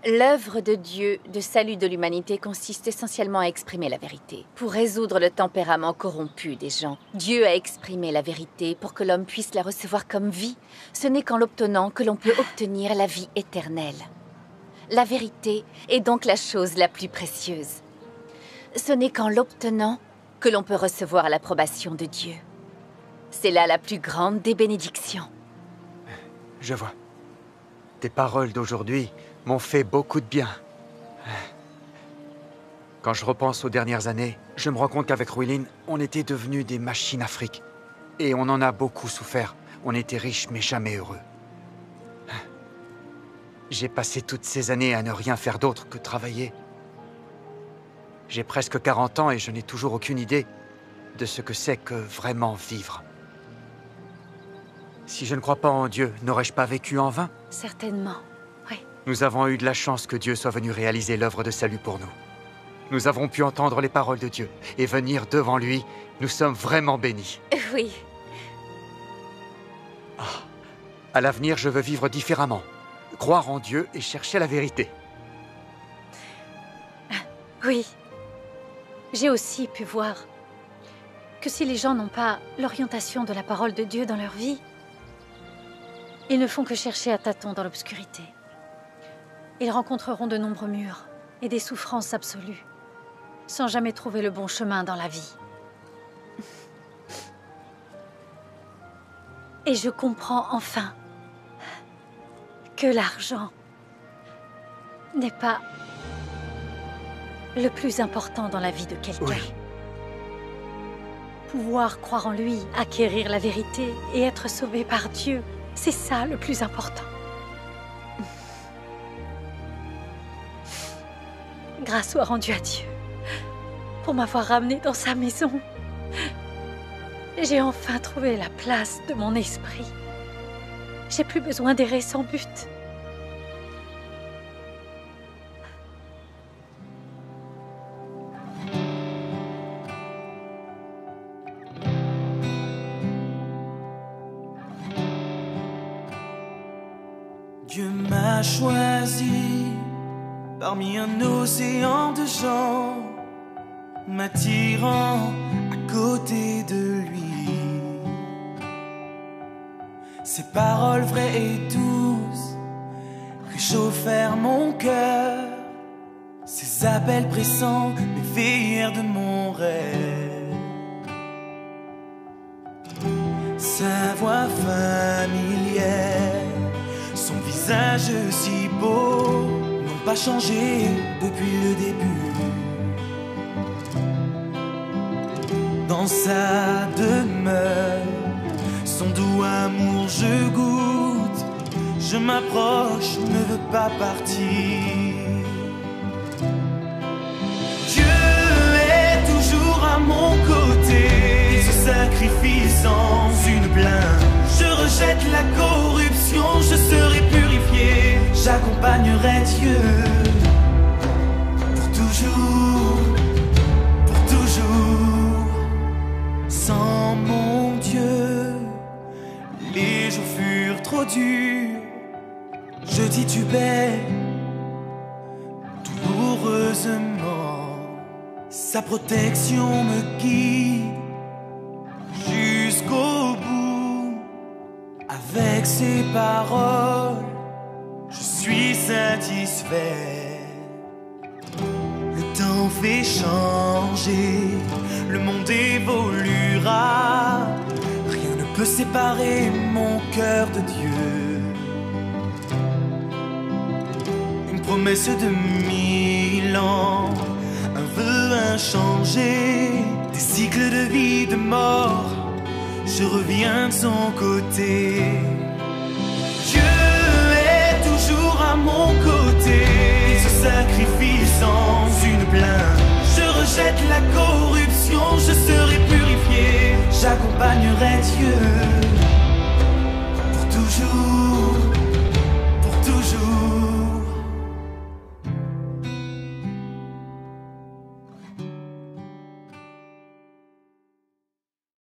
L'œuvre de Dieu de salut de l'humanité consiste essentiellement à exprimer la vérité. Pour résoudre le tempérament corrompu des gens, Dieu a exprimé la vérité pour que l'homme puisse la recevoir comme vie. Ce n'est qu'en l'obtenant que l'on peut obtenir la vie éternelle. La vérité est donc la chose la plus précieuse. Ce n'est qu'en l'obtenant que l'on peut recevoir l'approbation de Dieu. C'est là la plus grande des bénédictions. Je vois. Tes paroles d'aujourd'hui m'ont fait beaucoup de bien. Quand je repense aux dernières années, je me rends compte qu'avec Ruilin, on était devenus des machines à fric. Et on en a beaucoup souffert. On était riches mais jamais heureux. J'ai passé toutes ces années à ne rien faire d'autre que travailler. J'ai presque 40 ans et je n'ai toujours aucune idée de ce que c'est que vraiment vivre. Si je ne crois pas en Dieu, n'aurais-je pas vécu en vain? Certainement, oui. Nous avons eu de la chance que Dieu soit venu réaliser l'œuvre de salut pour nous. Nous avons pu entendre les paroles de Dieu et venir devant lui. Nous sommes vraiment bénis. Oui. À l'avenir, je veux vivre différemment. Croire en Dieu et chercher la vérité. Oui. J'ai aussi pu voir que si les gens n'ont pas l'orientation de la parole de Dieu dans leur vie, ils ne font que chercher à tâtons dans l'obscurité. Ils rencontreront de nombreux murs et des souffrances absolues, sans jamais trouver le bon chemin dans la vie. Et je comprends enfin que l'argent n'est pas le plus important dans la vie de quelqu'un. Oui. Pouvoir croire en lui, acquérir la vérité et être sauvé par Dieu, c'est ça le plus important. Grâce soit rendue à Dieu pour m'avoir ramené dans sa maison. J'ai enfin trouvé la place de mon esprit. J'ai plus besoin d'errer sans but. Dieu m'a choisi parmi un océan de gens, m'attirant à côté de lui. Ses paroles vraies et douces réchauffèrent mon cœur. Ses appels pressants m'éveillèrent de mon rêve. Sa voix familière, son visage si beau, n'ont pas changé depuis le début. Dans sa demeure, son doux amour je goûte. Je m'approche, ne veux pas partir. Dieu est toujours à mon côté. Il se sacrifie sans une plainte. Je rejette la corruption, je serai purifié. j'accompagnerai Dieu pour toujours, pour toujours. Sans mon Dieu, les jours furent trop durs. Je titubais douloureusement. Sa protection me guide jusqu'au bout. Avec ses paroles, je suis satisfait. Le temps fait changer, le monde évoluera. Rien ne peut séparer mon cœur de Dieu. Une promesse de 1000 ans, un vœu inchangé, des cycles de vie, de mort. Je reviens de son côté. Dieu est toujours à mon côté. Il se sacrifie sans une plainte. Je rejette la corruption, je serai purifié. J'accompagnerai Dieu